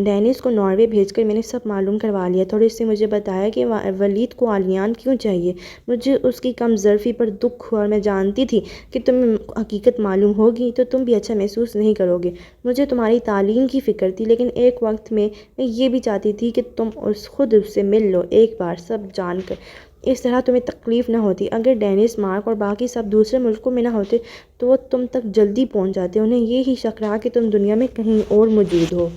ڈینس کو ناروے بھیج کر میں نے سب معلوم کروا لیا تھا، اور اس نے مجھے بتایا کہ ولید کو آلیان کیوں چاہیے۔ مجھے اس کی کم ظرفی پر دکھ ہوا اور میں جانتی تھی کہ تمہیں حقیقت معلوم ہوگی تو تم بھی اچھا محسوس نہیں کرو گے۔ مجھے تمہاری تعلیم کی فکر تھی، لیکن ایک وقت میں یہ بھی چاہتی تھی کہ تم خود اس سے مل لو ایک بار، سب جان کر۔ اس طرح تمہیں تکلیف نہ ہوتی۔ اگر ڈینس، مارک اور باقی سب دوسرے ملکوں میں نہ ہوتے تو وہ تم تک جلدی پہنچ جاتے۔ انہیں یہی شک رہا کہ تم دنیا میں کہیں اور موجود ہو۔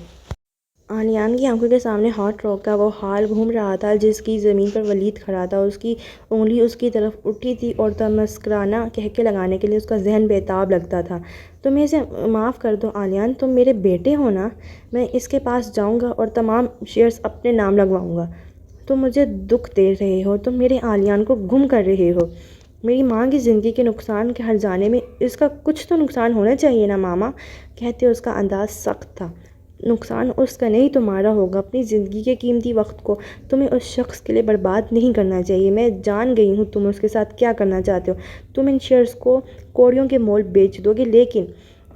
آلیان کی آنکھوں کے سامنے ہاٹ راک کا وہ حال گھوم رہا تھا جس کی زمین پر ولید کھڑا تھا۔ اس کی انگلی اس کی طرف اٹھی تھی اور تمسکرانہ قہقہے لگانے کے لیے اس کا ذہن بے تاب لگتا تھا۔ تمہیں اسے معاف کر دو آلیان، تم میرے بیٹے ہو نا؟ میں اس کے پاس جاؤں گا اور تمام شیئرز اپنے نام لگواؤں گا۔ تم مجھے دکھ دے رہے ہو، تم میرے عالیان کو گم کر رہے ہو۔ میری ماں کی زندگی کے نقصان کے ہرجانے میں اس کا کچھ تو نقصان ہونا چاہیے نا ماما، کہتے اس کا انداز سخت تھا۔ نقصان اس کا نہیں تمہارا ہوگا۔ اپنی زندگی کے قیمتی وقت کو تمہیں اس شخص کے لیے برباد نہیں کرنا چاہیے۔ میں جان گئی ہوں تم اس کے ساتھ کیا کرنا چاہتے ہو۔ تم ان شیئرز کو کوڑیوں کے مول بیچ دو گے، لیکن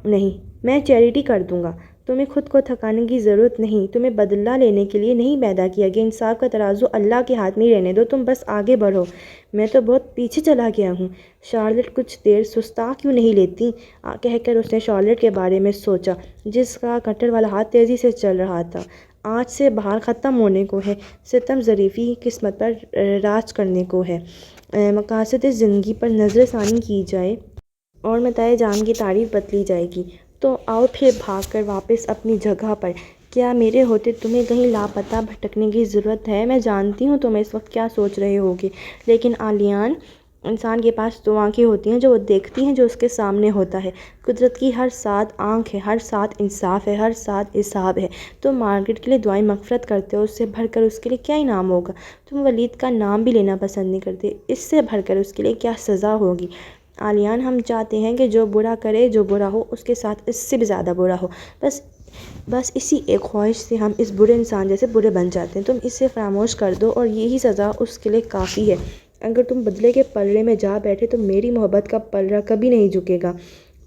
نہیں، میں چیریٹی کر دوں گا۔ تمہیں خود کو تھکانے کی ضرورت نہیں، تمہیں بدلہ لینے کے لیے نہیں پیدا کیا گیا۔ انصاف کا ترازو اللہ کے ہاتھ میں ہی رہنے دو، تم بس آگے بڑھو۔ میں تو بہت پیچھے چلا گیا ہوں۔ شارلٹ کچھ دیر سستا کیوں نہیں لیتی، کہہ کر اس نے شارلٹ کے بارے میں سوچا، جس کا کٹر والا ہاتھ تیزی سے چل رہا تھا۔ آج سے بہار ختم ہونے کو ہے، ستم ظریفی قسمت پر راج کرنے کو ہے، مقاصد زندگی پر نظر ثانی کی جائے اور متاع جان کی تعریف بدلی جائے گی۔ تو آؤ پھر بھاگ کر واپس اپنی جگہ پر۔ کیا میرے ہوتے تمہیں کہیں لاپتہ بھٹکنے کی ضرورت ہے؟ میں جانتی ہوں تم اس وقت کیا سوچ رہے ہوگے، لیکن عالیان، انسان کے پاس دو آنکھیں ہوتی ہیں جو وہ دیکھتی ہیں جو اس کے سامنے ہوتا ہے۔ قدرت کی ہر ساتھ آنکھ ہے، ہر ساتھ انصاف ہے، ہر ساتھ حساب ہے۔ تم مارگریٹ کے لیے دعائیں مغفرت کرتے ہو، اس سے بڑھ کر اس کے لیے کیا انعام ہوگا؟ تم ولید کا نام بھی لینا پسند نہیں کرتے، اس سے بڑھ کر اس کے لیے کیا سزا ہوگی؟ عالیان، ہم چاہتے ہیں کہ جو برا کرے، جو برا ہو اس کے ساتھ اس سے بھی زیادہ برا ہو۔ بس اسی ایک خواہش سے ہم اس برے انسان جیسے برے بن جاتے ہیں۔ تم اسے فراموش کر دو اور یہی سزا اس کے لیے کافی ہے۔ اگر تم بدلے کے پلڑے میں جا بیٹھے تو میری محبت کا پلڑا کبھی نہیں جھکے گا۔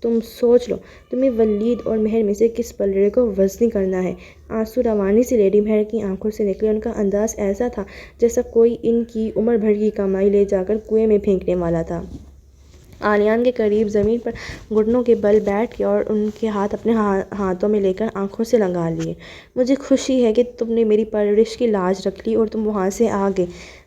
تم سوچ لو، تمہیں ولید اور مہر میں سے کس پلڑے کو وزنی کرنا ہے؟ آنسو روانی سے لیڈی مہر کی آنکھوں سے نکلے۔ ان کا انداز ایسا تھا جیسا کوئی ان کی عمر بھر کی کمائی لے جا کر کنویں میں پھینکنے والا تھا۔ عالیان کے قریب زمین پر گھٹنوں کے بل بیٹھ گیا اور ان کے ہاتھ اپنے ہاتھوں میں لے کر آنکھوں سے لگا لیے۔ مجھے خوشی ہے کہ تم نے میری پرورش کی لاج رکھ لی اور تم وہاں سے آ گئے۔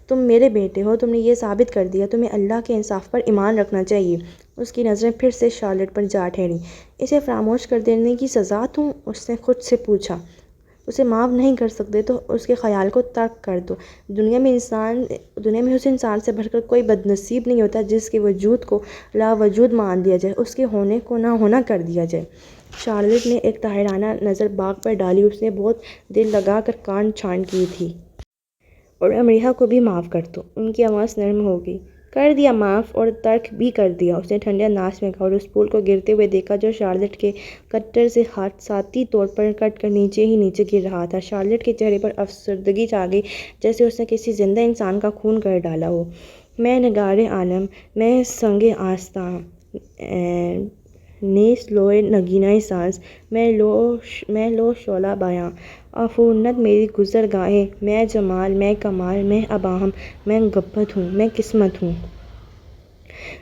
تم میرے بیٹے ہو، تم نے یہ ثابت کر دیا۔ تمہیں اللہ کے انصاف پر ایمان رکھنا چاہیے۔ اس کی نظریں پھر سے شارلٹ پر جا ٹھہریں۔ اسے فراموش کر دینے کی سزا تم؟ اس نے خود سے پوچھا۔ اسے معاف نہیں کر سکتے تو اس کے خیال کو ترک کر دو۔ دنیا میں اس انسان سے بڑھ کر کوئی بدنصیب نہیں ہوتا جس کے وجود کو لا وجود مان لیا جائے، اس کے ہونے کو نہ ہونا کر دیا جائے۔ شارلٹ نے ایک طاہرانہ نظر باغ پر ڈالی۔ اس نے بہت دل لگا کر کان چھان کی تھی۔ اور امریحہ کو بھی معاف کر دو۔ ان کی آواز نرم ہو گئی۔ کر دیا معاف اور ترک بھی کر دیا، اس نے ٹھنڈے انداز میں کہا اور اس پھول کو گرتے ہوئے دیکھا جو شارلٹ کے کٹر سے حادثاتی طور پر کٹ کر نیچے ہی نیچے گر رہا تھا۔ شارلٹ کے چہرے پر افسردگی چھا گئی، جیسے اس نے کسی زندہ انسان کا خون کر ڈالا ہو۔ میں نگارِ عالم، میں سنگِ آستاں، نیست لوح نگینۂ ساز، میں لو شعلہ بیاں، عفونت میری گزر گاہیں، میں جمال، میں کمال، میں اباہم، میں گبت ہوں، میں قسمت ہوں۔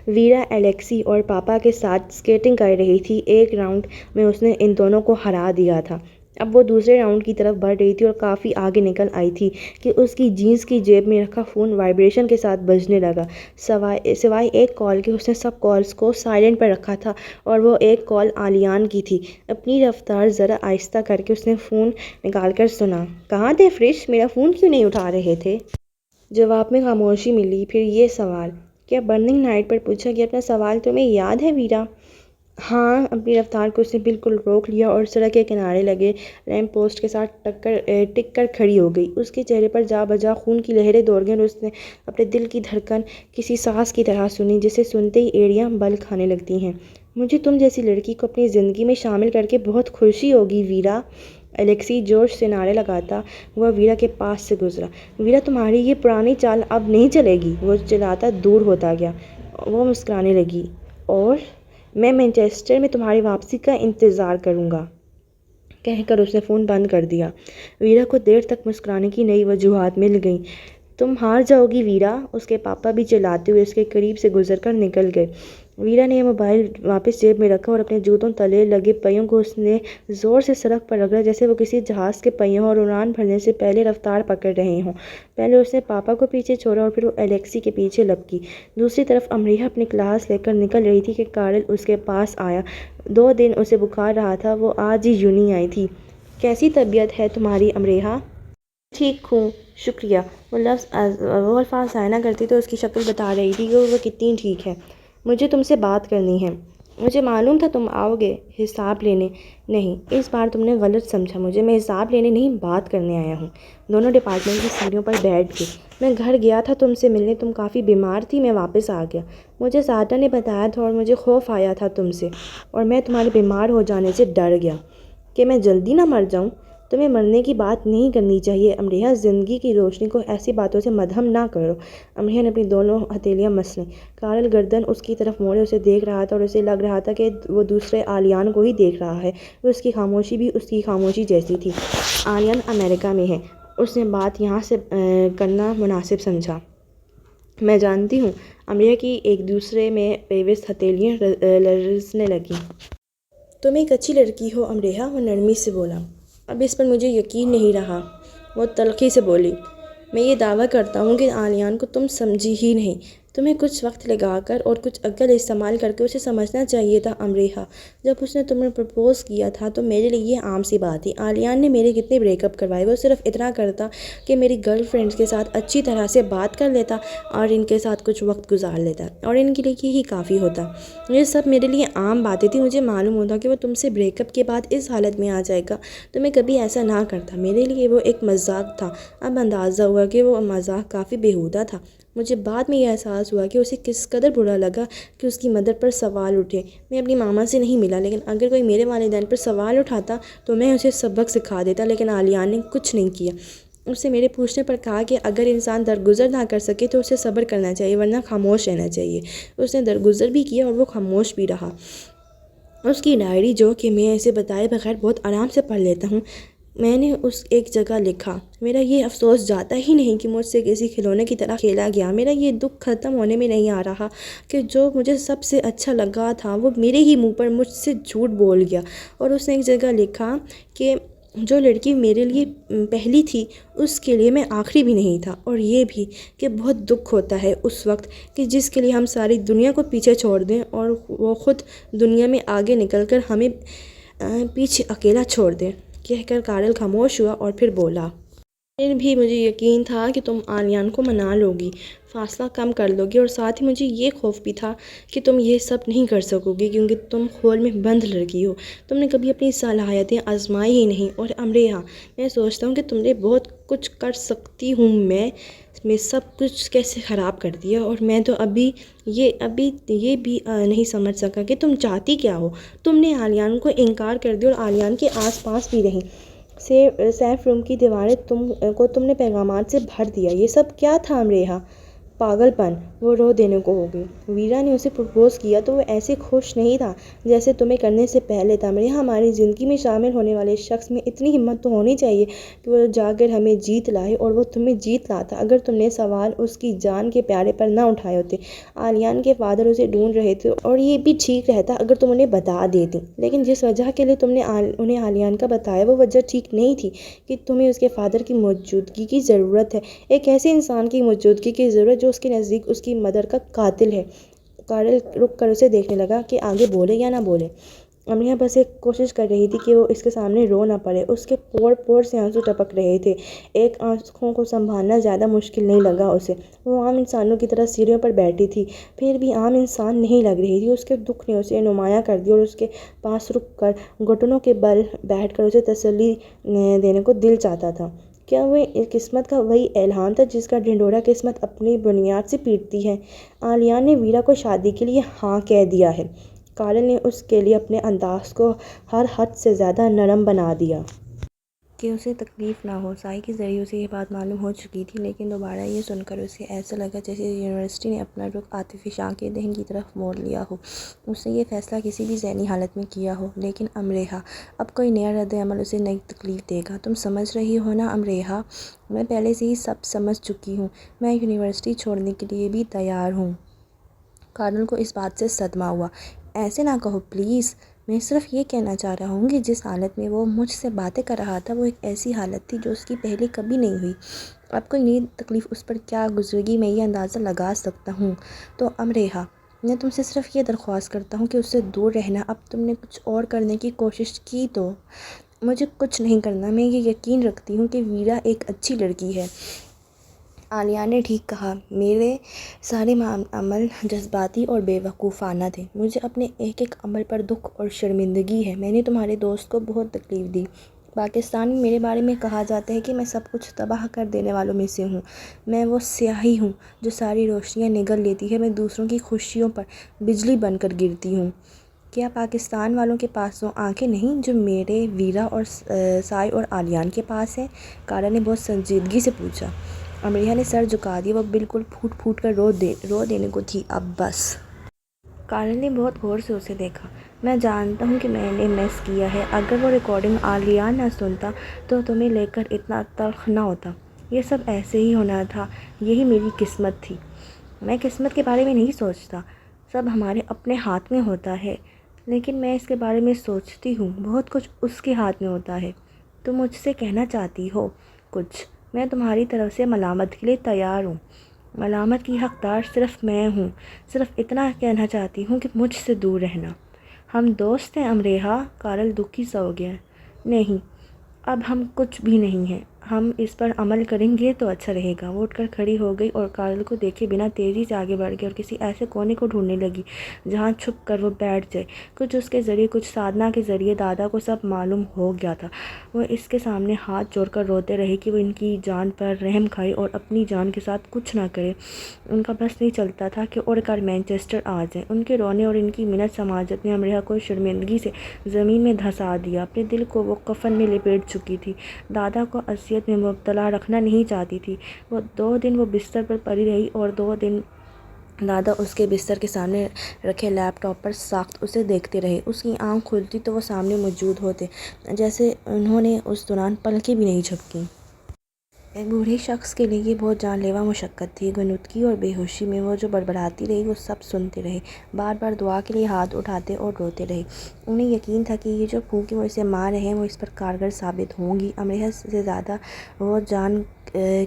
ویرا الیکسی اور پاپا کے ساتھ اسکیٹنگ کر رہی تھی۔ ایک راؤنڈ میں اس نے ان دونوں کو ہرا دیا تھا۔ اب وہ دوسرے راؤنڈ کی طرف بڑھ رہی تھی اور کافی آگے نکل آئی تھی کہ اس کی جینس کی جیب میں رکھا فون وائبریشن کے ساتھ بجنے لگا۔ سوائے ایک کال کے اس نے سب کالز کو سائلنٹ پر رکھا تھا اور وہ ایک کال عالیان کی تھی۔ اپنی رفتار ذرا آہستہ کر کے اس نے فون نکال کر سنا۔ کہاں تھے فرش؟ میرا فون کیوں نہیں اٹھا رہے تھے؟ جواب میں خاموشی ملی۔ پھر یہ سوال، کیا برننگ لائٹ پر پوچھا گیا اپنا سوال تمہیں یاد ہے ویرا؟ ہاں۔ اپنی رفتار کو اس نے بالکل روک لیا اور سڑک کے کنارے لگے لیمپ پوسٹ کے ساتھ ٹک کر کھڑی ہو گئی۔ اس کے چہرے پر جا بجا خون کی لہریں دوڑ گئیں اور اس نے اپنے دل کی دھڑکن کسی ساز کی طرح سنی جسے سنتے ہی ایڑیاں بل کھانے لگتی ہیں۔ مجھے تم جیسی لڑکی کو اپنی زندگی میں شامل کر کے بہت خوشی ہوگی ویرا۔ الیکسی جوش سے نعرے لگاتا ہوا ویرا کے پاس سے گزرا۔ ویرا، تمہاری یہ پرانی چال اب نہیں چلے گی۔ وہ چلاتا دور ہوتا گیا۔ وہ مسکرانے لگی۔ اور میں مانچسٹر میں تمہاری واپسی کا انتظار کروں گا، کہہ کر اس نے فون بند کر دیا۔ ویرا کو دیر تک مسکرانے کی نئی وجوہات مل گئیں۔ تم ہار جاؤ گی ویرا، اس کے پاپا بھی چلاتے ہوئے اس کے قریب سے گزر کر نکل گئے۔ ویرا نے موبائل واپس جیب میں رکھا اور اپنے جوتوں تلے لگے پہیوں کو اس نے زور سے سڑک پر رگڑا جیسے وہ کسی جہاز کے پہیوں اور اڑان بھرنے سے پہلے رفتار پکڑ رہے ہوں۔ پہلے اس نے پاپا کو پیچھے چھوڑا اور پھر وہ الیکسی کے پیچھے لپکی۔ دوسری طرف امریحہ اپنی کلاس لے کر نکل رہی تھی کہ کارل اس کے پاس آیا۔ 2 دن اسے بخار رہا تھا، وہ آج ہی یونیں آئی تھی۔ کیسی طبیعت ہے تمہاری امریحہ؟ ٹھیک ہوں، شکریہ۔ وہ الفاظ ظاہر نہ کرتی تو اس کی شکل بتا رہی تھی کہ وہ کتنی ٹھیک ہے۔ مجھے تم سے بات کرنی ہے۔ مجھے معلوم تھا تم آؤ گے حساب لینے۔ نہیں، اس بار تم نے غلط سمجھا مجھے، میں حساب لینے نہیں بات کرنے آیا ہوں۔ دونوں ڈپارٹمنٹ کی سیڑھیوں پر بیٹھ گئے۔ میں گھر گیا تھا تم سے ملنے، تم کافی بیمار تھی، میں واپس آ گیا۔ مجھے سارا نے بتایا تھا اور مجھے خوف آیا تھا تم سے، اور میں تمہارے بیمار ہو جانے سے ڈر گیا کہ میں جلدی نہ مر جاؤں۔ تمہیں مرنے کی بات نہیں کرنی چاہیے امریہ، زندگی کی روشنی کو ایسی باتوں سے مدھم نہ کرو۔ امریہ نے اپنی دونوں ہتھیلیاں مس لیں۔ کارل گردن اس کی طرف موڑے اسے دیکھ رہا تھا اور اسے لگ رہا تھا کہ وہ دوسرے آلیان کو ہی دیکھ رہا ہے۔ اس کی خاموشی بھی اس کی خاموشی جیسی تھی۔ آلیان امریکہ میں ہے، اس نے بات یہاں سے کرنا مناسب سمجھا۔ میں جانتی ہوں۔ امریہ کی ایک دوسرے میں پیوست ہتھیلیاں لرزنے لگیں۔ تم ایک اچھی لڑکی ہو امریہ، وہ نرمی سے بولا۔ اب اس پر مجھے یقین نہیں رہا، وہ تلخی سے بولی۔ میں یہ دعویٰ کرتا ہوں کہ آلیان کو تم سمجھی ہی نہیں۔ تمہیں کچھ وقت لگا کر اور کچھ عقل استعمال کر کے اسے سمجھنا چاہیے تھا امریہ۔ جب اس نے تمہیں پرپوز کیا تھا تو میرے لیے یہ عام سی بات تھی۔ آلیان نے میرے کتنے بریک اپ کروائے، وہ صرف اتنا کرتا کہ میری گرل فرینڈز کے ساتھ اچھی طرح سے بات کر لیتا اور ان کے ساتھ کچھ وقت گزار لیتا، اور ان کے لیے یہی کافی ہوتا۔ یہ سب میرے لیے عام باتیں تھیں۔ مجھے معلوم ہوتا کہ وہ تم سے بریک اپ کے بعد اس حالت میں آ جائے گا تو میں کبھی ایسا نہ کرتا۔ میرے لیے وہ ایک مذاق تھا۔ اب اندازہ ہوا کہ وہ مذاق کافی بیہودہ تھا۔ مجھے بعد میں یہ احساس ہوا کہ اسے کس قدر برا لگا کہ اس کی مدر پر سوال اٹھے۔ میں اپنی ماما سے نہیں ملا، لیکن اگر کوئی میرے والدین پر سوال اٹھاتا تو میں اسے سبق سکھا دیتا، لیکن آلیان نے کچھ نہیں کیا۔ اس نے میرے پوچھنے پر کہا کہ اگر انسان درگزر نہ کر سکے تو اسے صبر کرنا چاہیے ورنہ خاموش رہنا چاہیے۔ اس نے درگزر بھی کیا اور وہ خاموش بھی رہا۔ اس کی ڈائری، جو کہ میں اسے بتائے بغیر بہت آرام سے پڑھ لیتا ہوں، میں نے اس ایک جگہ لکھا، میرا یہ افسوس جاتا ہی نہیں کہ مجھ سے کسی کھلونے کی طرح کھیلا گیا۔ میرا یہ دکھ ختم ہونے میں نہیں آ رہا کہ جو مجھے سب سے اچھا لگا تھا وہ میرے ہی منہ پر مجھ سے جھوٹ بول گیا۔ اور اس نے ایک جگہ لکھا کہ جو لڑکی میرے لیے پہلی تھی اس کے لیے میں آخری بھی نہیں تھا، اور یہ بھی کہ بہت دکھ ہوتا ہے اس وقت کہ جس کے لیے ہم ساری دنیا کو پیچھے چھوڑ دیں اور وہ خود دنیا میں آگے نکل کر ہمیں پیچھے اکیلا چھوڑ دیں۔ کہہ کر کارل خاموش ہوا اور پھر بولا، پھر بھی مجھے یقین تھا کہ تم آلیان کو منا لو گی، فاصلہ کم کر لو گی، اور ساتھ ہی مجھے یہ خوف بھی تھا کہ تم یہ سب نہیں کر سکو گی کیونکہ تم خول میں بند لڑکی ہو، تم نے کبھی اپنی صلاحیتیں آزمائی ہی نہیں۔ اور امریہ، میں سوچتا ہوں کہ تم نے بہت کچھ کر سکتی ہوں، میں سب کچھ کیسے خراب کر دیا، اور میں تو ابھی یہ بھی نہیں سمجھ سکا کہ تم چاہتی کیا ہو۔ تم نے آلیان کو انکار کر دیا اور آلیان کے آس پاس بھی رہیں۔ سیف روم کی دیواریں تم نے پیغامات سے بھر دیا۔ یہ سب کیا تھا امریہ؟ پاگل پن۔ وہ رو دینے کو ہو گئی۔ ویرا نے اسے پرپوز کیا تو وہ ایسے خوش نہیں تھا جیسے تمہیں کرنے سے پہلے تھا۔ امریہ، ہماری زندگی میں شامل ہونے والے شخص میں اتنی ہمت تو ہونی چاہیے کہ وہ جا کر ہمیں جیت لائے، اور وہ تمہیں جیت لاتا اگر تم نے سوال اس کی جان کے پیارے پر نہ اٹھائے ہوتے۔ آلیان کے فادر اسے ڈھونڈ رہے تھے، اور یہ بھی ٹھیک رہتا اگر تم انہیں بتا دیتی، لیکن جس وجہ کے لیے تم نے انہیں آلیان کا بتایا وہ وجہ ٹھیک نہیں تھی کہ تمہیں اس کے فادر کی موجودگی کی ضرورت ہے، ایک ایسے انسان کی موجودگی کی ضرورت جو اس کے نزدیک اس کی مدر کا قاتل ہے۔ کارل رک کر اسے دیکھنے لگا کہ آگے بولے یا نہ بولے۔ امریہ بس ایک کوشش کر رہی تھی کہ وہ اس کے سامنے رو نہ پڑے۔ اس کے پور سے آنسو ٹپک رہے تھے۔ ایک آنکھوں کو سنبھالنا زیادہ مشکل نہیں لگا اسے۔ وہ عام انسانوں کی طرح سیڑھیوں پر بیٹھی تھی، پھر بھی عام انسان نہیں لگ رہی تھی۔ اس کے دکھ نے اسے نمایاں کر دیا، اور اس کے پاس رک کر گھٹنوں کے بل بیٹھ کر اسے تسلی دینے کو دل چاہتا تھا۔ کیا وہ قسمت کا وہی الہام تھا جس کا ڈھنڈورا قسمت اپنی بنیاد سے پیٹتی ہے؟ آلیان نے ویرا کو شادی کے لیے ہاں کہہ دیا ہے۔ کارل نے اس کے لیے اپنے انداز کو ہر حد سے زیادہ نرم بنا دیا کہ اسے تکلیف نہ ہو۔ سائی کے ذریعے اسے یہ بات معلوم ہو چکی تھی، لیکن دوبارہ یہ سن کر اسے ایسا لگا جیسے یونیورسٹی نے اپنا رخ عاطفی شاہ کے دہن کی طرف موڑ لیا ہو۔ اس نے یہ فیصلہ کسی بھی ذہنی حالت میں کیا ہو۔ لیکن امریہ، اب کوئی نیا رد عمل اسے نئی تکلیف دے گا۔ تم سمجھ رہی ہو نا امریہ؟ میں پہلے سے ہی سب سمجھ چکی ہوں۔ میں یونیورسٹی چھوڑنے کے لیے بھی تیار ہوں۔ کارل کو اس بات سے صدمہ ہوا۔ ایسے نہ کہو پلیز، میں صرف یہ کہنا چاہ رہا ہوں کہ جس حالت میں وہ مجھ سے باتیں کر رہا تھا وہ ایک ایسی حالت تھی جو اس کی پہلے کبھی نہیں ہوئی۔ اب کوئی نئی تکلیف اس پر کیا گزرے گی میں یہ اندازہ لگا سکتا ہوں۔ تو امریہ، میں تم سے صرف یہ درخواست کرتا ہوں کہ اس سے دور رہنا۔ اب تم نے کچھ اور کرنے کی کوشش کی تو؟ مجھے کچھ نہیں کرنا۔ میں یہ یقین رکھتی ہوں کہ ویرا ایک اچھی لڑکی ہے۔ عالیہ نے ٹھیک کہا، میرے سارے عمل جذباتی اور بے وقوفانہ تھے۔ مجھے اپنے ایک ایک عمل پر دکھ اور شرمندگی ہے۔ میں نے تمہارے دوست کو بہت تکلیف دی۔ پاکستان میں میرے بارے میں کہا جاتا ہے کہ میں سب کچھ تباہ کر دینے والوں میں سے ہوں۔ میں وہ سیاہی ہوں جو ساری روشنیاں نگل لیتی ہے۔ میں دوسروں کی خوشیوں پر بجلی بن کر گرتی ہوں۔ کیا پاکستان والوں کے پاس وہ آنکھیں نہیں جو میرے ویرا اور سائے اور عالیان کے پاس ہیں؟ کارل نے بہت سنجیدگی سے پوچھا۔ امریہ نے سر جھکا دیا۔ وہ بالکل پھوٹ پھوٹ کر رو دینے کو تھی اب بس۔ کارل نے بہت غور سے اسے دیکھا۔ میں جانتا ہوں کہ میں نے مس کیا ہے۔ اگر وہ ریکارڈنگ عالیان نہ سنتا تو تمہیں لے کر اتنا تلخ نہ ہوتا۔ یہ سب ایسے ہی ہونا تھا۔ یہی میری قسمت تھی۔ میں قسمت کے بارے میں نہیں سوچتا۔ سب ہمارے اپنے ہاتھ میں ہوتا ہے۔ لیکن میں اس کے بارے میں سوچتی ہوں۔ بہت کچھ اس کے ہاتھ میں ہوتا ہے۔ تم مجھ سے کہنا چاہتی ہو کچھ؟ میں تمہاری طرف سے ملامت کے لیے تیار ہوں۔ ملامت کی حقدار صرف میں ہوں۔ صرف اتنا کہنا چاہتی ہوں کہ مجھ سے دور رہنا۔ ہم دوست ہیں امریہ؟ کارل دکھی سا ہو گیا۔ نہیں، اب ہم کچھ بھی نہیں ہیں۔ ہم اس پر عمل کریں گے تو اچھا رہے گا۔ وہ اٹھ کر کھڑی ہو گئی اور کارل کو دیکھے بنا تیزی سے آگے بڑھ گئی اور کسی ایسے کونے کو ڈھونڈنے لگی جہاں چھپ کر وہ بیٹھ جائے۔ کچھ اس کے ذریعے، کچھ سادھنا کے ذریعے دادا کو سب معلوم ہو گیا تھا۔ وہ اس کے سامنے ہاتھ جوڑ کر روتے رہے کہ وہ ان کی جان پر رحم کھائے اور اپنی جان کے ساتھ کچھ نہ کرے۔ ان کا بس نہیں چلتا تھا کہ اڑ کر مانچسٹر آ جائیں۔ ان کے رونے اور ان کی منت سماجت نے امریہ کو شرمندگی سے زمین میں دھنسا دیا۔ اپنے دل کو وہ کفن میں لپیٹ چکی تھی۔ دادا کو اذیت میں مبتلا رکھنا نہیں چاہتی تھی۔ وہ 2 دن وہ بستر پر پڑی رہی اور 2 دن دادا اس کے بستر کے سامنے رکھے لیپ ٹاپ پر ساخت اسے دیکھتے رہے۔ اس کی آنکھ کھلتی تو وہ سامنے موجود ہوتے، جیسے انہوں نے اس دوران پلکیں بھی نہیں جھپکیں۔ ایک بوڑھے شخص کے لیے یہ بہت جان لیوا مشقت تھی۔ غنودگی اور بے ہوشی میں وہ جو بڑبڑاتی رہی وہ سب سنتے رہے، بار بار دعا کے لیے ہاتھ اٹھاتے اور روتے رہے۔ انہیں یقین تھا کہ یہ جو پھونکیں وہ اسے مار رہے ہیں وہ اس پر کارگر ثابت ہوں گی۔ امریہ سے زیادہ وہ جان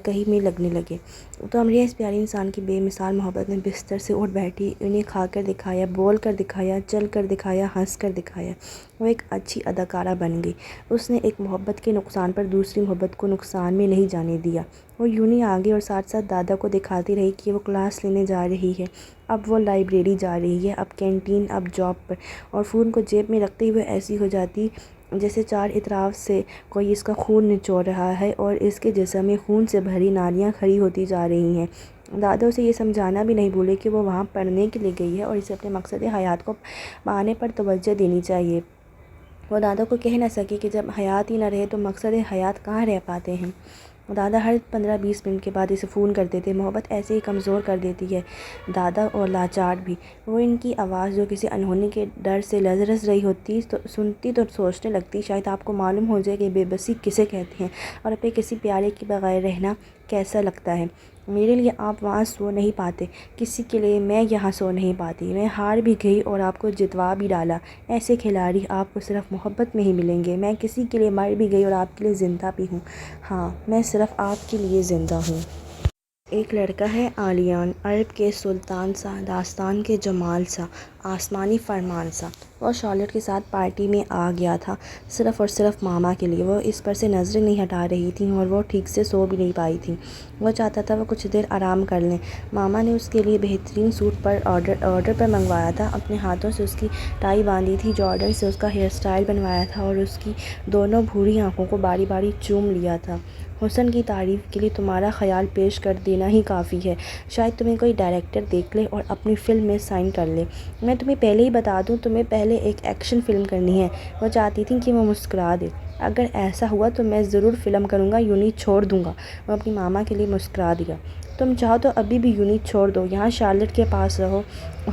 کہیں میں لگنے لگے۔ تو امریہ اس پیارے انسان کی بے مثال محبت میں بستر سے اٹھ بیٹھی۔ انہیں کھا کر دکھایا، بول کر دکھایا، چل کر دکھایا، ہنس کر دکھایا۔ وہ ایک اچھی اداکارہ بن گئی۔ اس نے ایک محبت کے نقصان پر دوسری محبت کو نقصان میں نہیں جانے دیا۔ وہ یوں ہی آگے اور ساتھ ساتھ دادا کو دکھاتی رہی کہ وہ کلاس لینے جا رہی ہے، اب وہ لائبریری جا رہی ہے، اب کینٹین، اب جاب پر، اور فون کو جیب میں رکھتے ہوئے ایسی ہو جاتی جیسے 4 اطراف سے کوئی اس کا خون نچوڑ رہا ہے اور اس کے جسم میں خون سے بھری نالیاں کھڑی ہوتی جا رہی ہیں۔ دادا اسے یہ سمجھانا بھی نہیں بھولے کہ وہ وہاں پڑھنے کے لیے گئی ہے اور اسے اپنے مقصد حیات کو پانے پر توجہ دینی چاہیے۔ وہ دادا کو کہہ نہ سکی کہ جب حیات ہی نہ رہے تو مقصد حیات کہاں رہ پاتے ہیں۔ دادا ہر 15-20 منٹ کے بعد اسے فون کرتے تھے۔ محبت ایسے ہی کمزور کر دیتی ہے دادا، اور لاچار بھی۔ وہ ان کی آواز جو کسی انہونی کے ڈر سے لرز رہی ہوتی سنتی تو سوچنے لگتی، شاید آپ کو معلوم ہو جائے کہ بے بسی کسے کہتے ہیں اور اپنے کسی پیارے کے بغیر رہنا کیسا لگتا ہے۔ میرے لیے آپ وہاں سو نہیں پاتے، کسی کے لیے میں یہاں سو نہیں پاتی۔ میں ہار بھی گئی اور آپ کو جتوا بھی ڈالا۔ ایسے کھلاڑی آپ کو صرف محبت میں ہی ملیں گے۔ میں کسی کے لیے مر بھی گئی اور آپ کے لیے زندہ بھی ہوں۔ ہاں، میں صرف آپ کے لیے زندہ ہوں۔ ایک لڑکا ہے عالیان، عرب کے سلطان سا، داستان کے جمال سا، آسمانی فرمان سا۔ وہ شارلٹ کے ساتھ پارٹی میں آ گیا تھا، صرف اور صرف ماما کے لیے۔ وہ اس پر سے نظریں نہیں ہٹا رہی تھیں اور وہ ٹھیک سے سو بھی نہیں پائی تھی۔ وہ چاہتا تھا وہ کچھ دیر آرام کر لیں۔ ماما نے اس کے لیے بہترین سوٹ پر آرڈر پر منگوایا تھا، اپنے ہاتھوں سے اس کی ٹائی باندھی تھی، جارڈن سے اس کا ہیئر سٹائل بنوایا تھا اور اس کی دونوں بھوری آنکھوں کو باری باری چوم لیا تھا۔ حسن کی تعریف کے لیے تمہارا خیال پیش کر دینا ہی کافی ہے۔ شاید تمہیں کوئی ڈائریکٹر دیکھ لے اور اپنی فلم میں سائن کر لے۔ میں تمہیں پہلے ہی بتا دوں، تمہیں پہلے ایک ایکشن فلم کرنی ہے۔ وہ چاہتی تھی کہ وہ مسکرا دے۔ اگر ایسا ہوا تو میں ضرور فلم کروں گا، یوں نہیں چھوڑ دوں گا۔ وہ اپنی ماما کے لیے مسکرا دیا۔ تم چاہو تو ابھی بھی یوں نہیں چھوڑ دو، یہاں شارلٹ کے پاس رہو،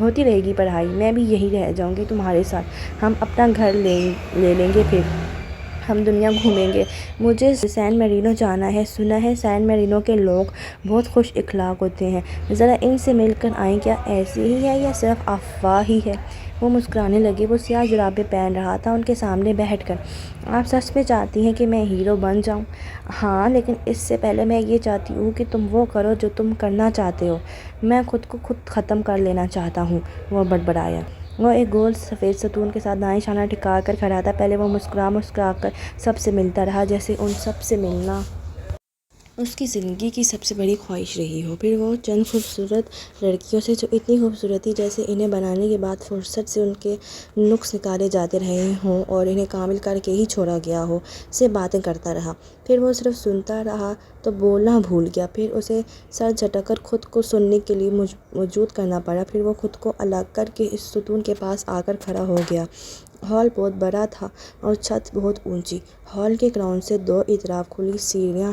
ہوتی رہے گی پڑھائی، میں بھی یہی رہ جاؤں گی تمہارے ساتھ۔ ہم اپنا گھر لے لیں گے، پھر ہم دنیا گھومیں گے۔ مجھے سین میرینو جانا ہے، سنا ہے سین میرینو کے لوگ بہت خوش اخلاق ہوتے ہیں، ذرا ان سے مل کر آئیں۔ کیا ایسے ہی ہے یا صرف افواہ ہی ہے؟ وہ مسکرانے لگی۔ وہ سیاہ جرابیں پہن رہا تھا ان کے سامنے بیٹھ کر۔ آپ سچ میں چاہتی ہیں کہ میں ہیرو بن جاؤں؟ ہاں، لیکن اس سے پہلے میں یہ چاہتی ہوں کہ تم وہ کرو جو تم کرنا چاہتے ہو۔ میں خود کو خود ختم کر لینا چاہتا ہوں، وہ بڑبڑایا۔ وہ ایک گول سفید ستون کے ساتھ دائیں شانہ ٹکا کر کھڑا تھا۔ پہلے وہ مسکرا کر سب سے ملتا رہا، جیسے ان سب سے ملنا اس کی زندگی کی سب سے بڑی خواہش رہی ہو۔ پھر وہ چند خوبصورت لڑکیوں سے جو اتنی خوبصورت تھی جیسے انہیں بنانے کے بعد فرصت سے ان کے نقص نکالے جاتے رہے ہوں اور انہیں کامل کر کے ہی چھوڑا گیا ہو، سے باتیں کرتا رہا۔ پھر وہ صرف سنتا رہا تو بولنا بھول گیا۔ پھر اسے سر جھٹک کر خود کو سننے کے لیے موجود کرنا پڑا۔ پھر وہ خود کو الگ کر کے اس ستون کے پاس آ کر کھڑا ہو گیا۔ ہال بہت بڑا تھا اور چھت بہت اونچی۔ ہال کے گراؤنڈ سے دو اطراف کھلی سیڑھیاں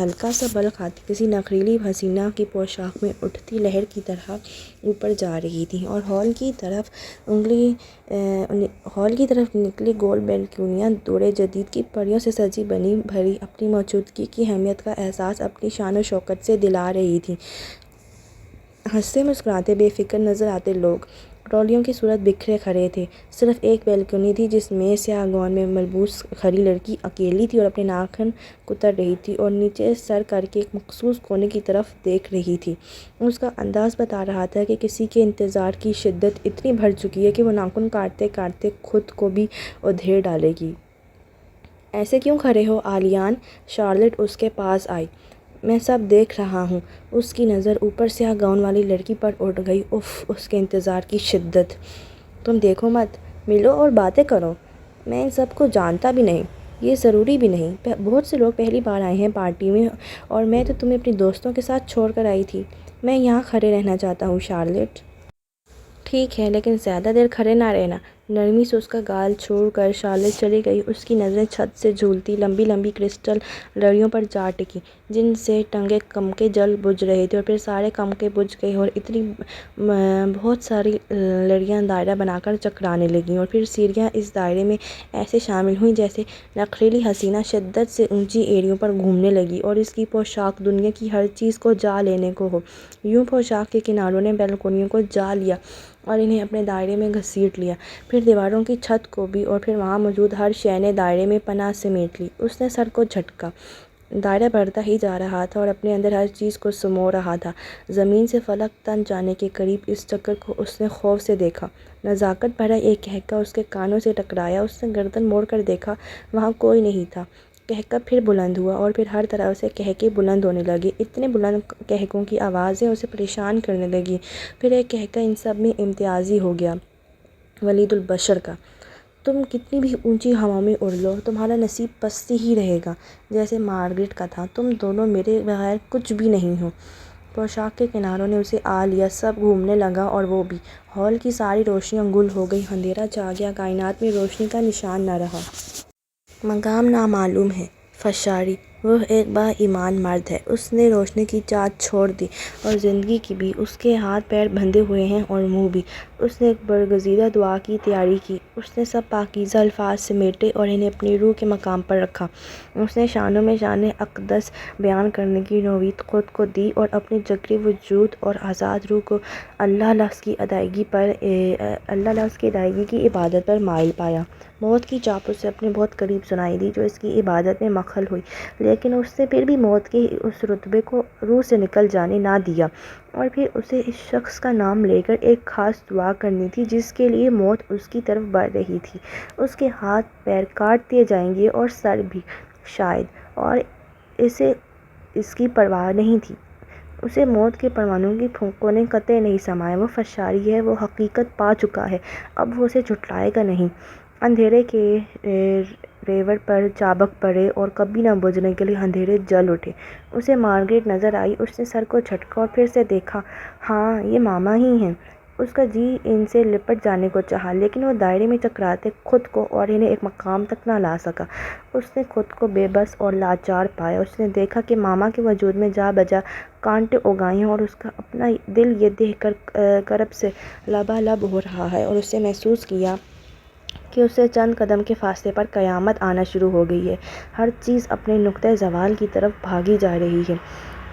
ہلکا سا بل کھاتی کسی نخریلی حسینہ کی پوشاک میں اٹھتی لہر کی طرح اوپر جا رہی تھیں، اور ہال کی طرف نکلی گول بیلکونیاں دور جدید کی پریوں سے سجی بنی بھری اپنی موجودگی کی اہمیت کا احساس اپنی شان و شوکت سے دلا رہی تھیں۔ ہنستے مسکراتے بے فکر نظر آتے لوگ ٹرالیوں کی صورت بکھرے کھڑے تھے۔ صرف ایک بیلکونی تھی جس میں سیاہ گاؤن میں ملبوس کھڑی لڑکی اکیلی تھی اور اپنے ناخن کتر رہی تھی اور نیچے سر کر کے ایک مخصوص کونے کی طرف دیکھ رہی تھی۔ اس کا انداز بتا رہا تھا کہ کسی کے انتظار کی شدت اتنی بڑھ چکی ہے کہ وہ ناخن کاٹتے کاٹتے خود کو بھی ادھیڑ ڈالے گی۔ ایسے کیوں کھڑے ہو آلیان؟ شارلٹ اس کے پاس آئی۔ میں سب دیکھ رہا ہوں۔ اس کی نظر اوپر سیاہ گاؤن والی لڑکی پر اٹھ گئی۔ اف، اس کے انتظار کی شدت۔ تم دیکھو مت، ملو اور باتیں کرو۔ میں ان سب کو جانتا بھی نہیں، یہ ضروری بھی نہیں۔ بہت سے لوگ پہلی بار آئے ہیں پارٹی میں اور میں تو تمہیں اپنی دوستوں کے ساتھ چھوڑ کر آئی تھی۔ میں یہاں کھڑے رہنا چاہتا ہوں شارلٹ۔ ٹھیک ہے، لیکن زیادہ دیر کھڑے نہ رہنا۔ نرمی سے اس کا گال چھوڑ کر شارلٹ چلی گئی۔ اس کی نظریں چھت سے جھولتی لمبی لمبی کرسٹل لڑیوں پر جا ٹکیں جن سے ٹنگے کمکے جل بجھ رہے تھے، اور پھر سارے کمکے بجھ گئے اور اتنی بہت ساری لڑیاں دائرہ بنا کر چکرانے لگیں، اور پھر سیڑھیاں اس دائرے میں ایسے شامل ہوئیں جیسے نخریلی حسینہ شدت سے اونچی ایڑیوں پر گھومنے لگی اور اس کی پوشاک دنیا کی ہر چیز کو جا لینے کو ہو۔ یوں پوشاک کے کناروں نے بیلکونیوں کو جا لیا اور انہیں اپنے دائرے میں گھسیٹ لیا، پھر دیواروں کی چھت کو بھی، اور پھر وہاں موجود ہر شے نے دائرے میں پناہ سمیٹ لی۔ اس نے سر کو جھٹکا۔ دائرہ بڑھتا ہی جا رہا تھا اور اپنے اندر ہر چیز کو سمو رہا تھا۔ زمین سے فلک تن جانے کے قریب اس چکر کو اس نے خوف سے دیکھا۔ نزاکت بھرا ایک کہکہ اس کے کانوں سے ٹکرایا۔ اس نے گردن موڑ کر دیکھا، وہاں کوئی نہیں تھا۔ کہکہ پھر بلند ہوا اور پھر ہر طرف سے کہکے بلند ہونے لگے۔ اتنے بلند کہکوں کی آوازیں اسے پریشان کرنے لگیں۔ پھر ایک کہکہ ان سب میں امتیازی ہو گیا، ولید البشر کا۔ تم کتنی بھی اونچی ہواؤں میں اڑ لو، تمہارا نصیب پستی ہی رہے گا، جیسے مارگریٹ کا تھا۔ تم دونوں میرے بغیر کچھ بھی نہیں ہو۔ پوشاک کے کناروں نے اسے آ لیا، سب گھومنے لگا اور وہ بھی۔ ہال کی ساری روشنیاں گل ہو گئیں، اندھیرا چھا گیا، کائنات میں روشنی کا نشان نہ رہا۔ مقام نامعلوم ہے، فشاری۔ وہ ایک با ایمان مرد ہے۔ اس نے روشنی کی چاہت چھوڑ دی اور زندگی کی بھی۔ اس کے ہاتھ پیر بندھے ہوئے ہیں اور منہ بھی۔ اس نے ایک برگزیدہ دعا کی تیاری کی۔ اس نے سب پاکیزہ الفاظ سمیٹے اور انہیں اپنی روح کے مقام پر رکھا۔ اس نے شانوں میں شان اقدس بیان کرنے کی نوید خود کو دی اور اپنے جگری وجود اور آزاد روح کو اللہ لفظ کی ادائیگی کی عبادت پر مائل پایا۔ موت کی چاپ اسے اپنے بہت قریب سنائی دی جو اس کی عبادت میں مخل ہوئی، لیکن اس نے پھر بھی موت کے اس رتبے کو روح سے نکل جانے نہ دیا، اور پھر اسے اس شخص کا نام لے کر ایک خاص دعا کرنی تھی جس کے لیے موت اس کی طرف بڑھ رہی تھی۔ اس کے ہاتھ پیر کاٹ دیے جائیں گے اور سر بھی، شاید، اور اسے اس کی پرواہ نہیں تھی۔ اسے موت کے پروانوں کی پھونکوں نے قطع نہیں سمایا۔ وہ فشاری ہے، وہ حقیقت پا چکا ہے، اب وہ اسے جھٹلائے گا نہیں۔ اندھیرے کے ریور پر چابک پڑے اور کبھی نہ بجھنے کے لیے اندھیرے جل اٹھے۔ اسے مارگریٹ نظر آئی۔ اس نے سر کو جھٹکا اور پھر سے دیکھا۔ ہاں، یہ ماما ہی ہیں۔ اس کا جی ان سے لپٹ جانے کو چاہا، لیکن وہ دائرے میں چکراتے خود کو اور انہیں ایک مقام تک نہ لا سکا۔ اس نے خود کو بے بس اور لاچار پایا۔ اس نے دیکھا کہ ماما کے وجود میں جا بجا کانٹے اگائے ہیں اور اس کا اپنا دل یہ دیکھ کر کرب سے لبالب ہو رہا ہے، اور اس نے محسوس کیا کہ اس سے چند قدم کے فاصلے پر قیامت آنا شروع ہو گئی ہے۔ ہر چیز اپنے نقطۂ زوال کی طرف بھاگی جا رہی ہے۔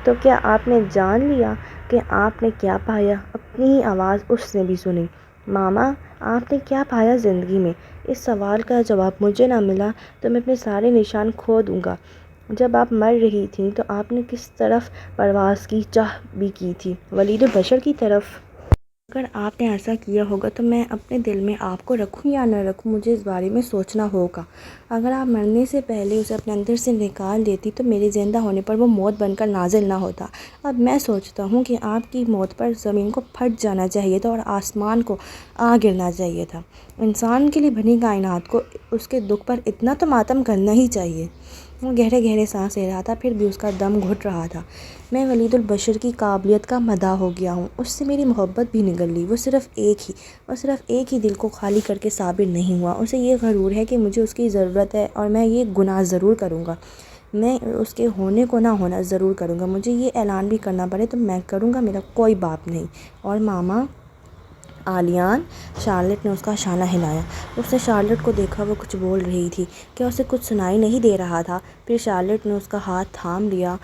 تو کیا آپ نے جان لیا کہ آپ نے کیا پایا؟ اپنی ہی آواز اس نے بھی سنی۔ ماما، آپ نے کیا پایا زندگی میں؟ اس سوال کا جواب مجھے نہ ملا تو میں اپنے سارے نشان کھو دوں گا۔ جب آپ مر رہی تھیں تو آپ نے کس طرف پرواز کی چاہ بھی کی تھی؟ ولید البشر کی طرف۔ اگر آپ نے ایسا کیا ہوگا تو میں اپنے دل میں آپ کو رکھوں یا نہ رکھوں، مجھے اس بارے میں سوچنا ہوگا۔ اگر آپ مرنے سے پہلے اسے اپنے اندر سے نکال دیتی تو میرے زندہ ہونے پر وہ موت بن کر نازل نہ ہوتا۔ اب میں سوچتا ہوں کہ آپ کی موت پر زمین کو پھٹ جانا چاہیے تھا اور آسمان کو آ گرنا چاہیے تھا۔ انسان کے لیے بنی کائنات کو اس کے دکھ پر اتنا تو ماتم کرنا ہی چاہیے۔ وہ گہرے گہرے سانس لے رہا تھا، پھر بھی اس کا دم گھٹ رہا تھا۔ میں ولید البشر کی قابلیت کا مداح ہو گیا ہوں، اس سے میری محبت بھی نگل لی۔ وہ صرف ایک ہی دل کو خالی کر کے صابر نہیں ہوا۔ اسے یہ غرور ہے کہ مجھے اس کی ضرورت ہے اور میں یہ گناہ ضرور کروں گا، میں اس کے ہونے کو نہ ہونا ضرور کروں گا، مجھے یہ اعلان بھی کرنا پڑے تو میں کروں گا، میرا کوئی باپ نہیں۔ اور ماما آلیان، شارلٹ نے اس کا شانہ ہلایا۔ اس نے شارلٹ کو دیکھا، وہ کچھ بول رہی تھی، کیا اسے کچھ سنائی نہیں دے رہا تھا؟ پھر شارلٹ نے اس کا ہاتھ تھام لیا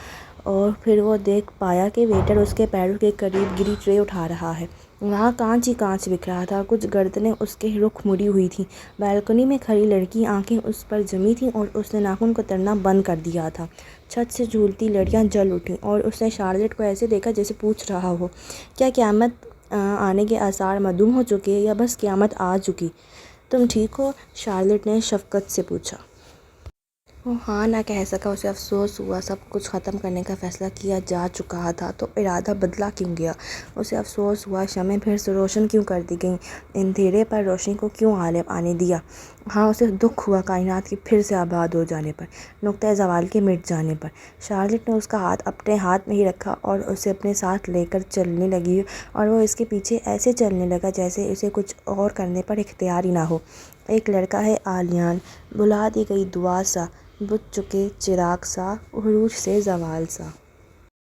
اور پھر وہ دیکھ پایا کہ ویٹر اس کے پیروں کے قریب گری ٹرے اٹھا رہا ہے۔ وہاں کانچ ہی کانچ بکھ رہا تھا، کچھ گردنیں اس کے رخ مڑی ہوئی تھیں۔ بالکنی میں کھڑی لڑکی آنکھیں اس پر جمی تھیں اور اس نے ناخن کترنا بند کر دیا تھا۔ چھت سے جھولتی لڑیاں جل اٹھیں اور اس نے شارلٹ کو ایسے دیکھا جیسے پوچھ رہا ہو، کیا قیامت آنے کے آثار معدوم ہو چکے یا بس قیامت آ چکی؟ تم ٹھیک ہو؟ شارلٹ نے شفقت سے پوچھا۔ وہ ہاں نہ کہہ سکا۔ اسے افسوس ہوا، سب کچھ ختم کرنے کا فیصلہ کیا جا چکا تھا تو ارادہ بدلا کیوں گیا؟ اسے افسوس ہوا، شمعیں پھر سے روشن کیوں کر دی گئیں، اندھیرے پر روشنی کو کیوں غالب آنے دیا؟ ہاں، اسے دکھ ہوا کائنات کے پھر سے آباد ہو جانے پر، نقطۂ زوال کے مٹ جانے پر۔ شارلٹ نے اس کا ہاتھ اپنے ہاتھ میں ہی رکھا اور اسے اپنے ساتھ لے کر چلنے لگی اور وہ اس کے پیچھے ایسے چلنے لگا جیسے اسے کچھ اور کرنے پر اختیار ہی نہ ہو۔ ایک لڑکا ہے آلیان، بھلا دی گئی دعا سا، بجھ چکے چراغ سا، عروج سے زوال سا۔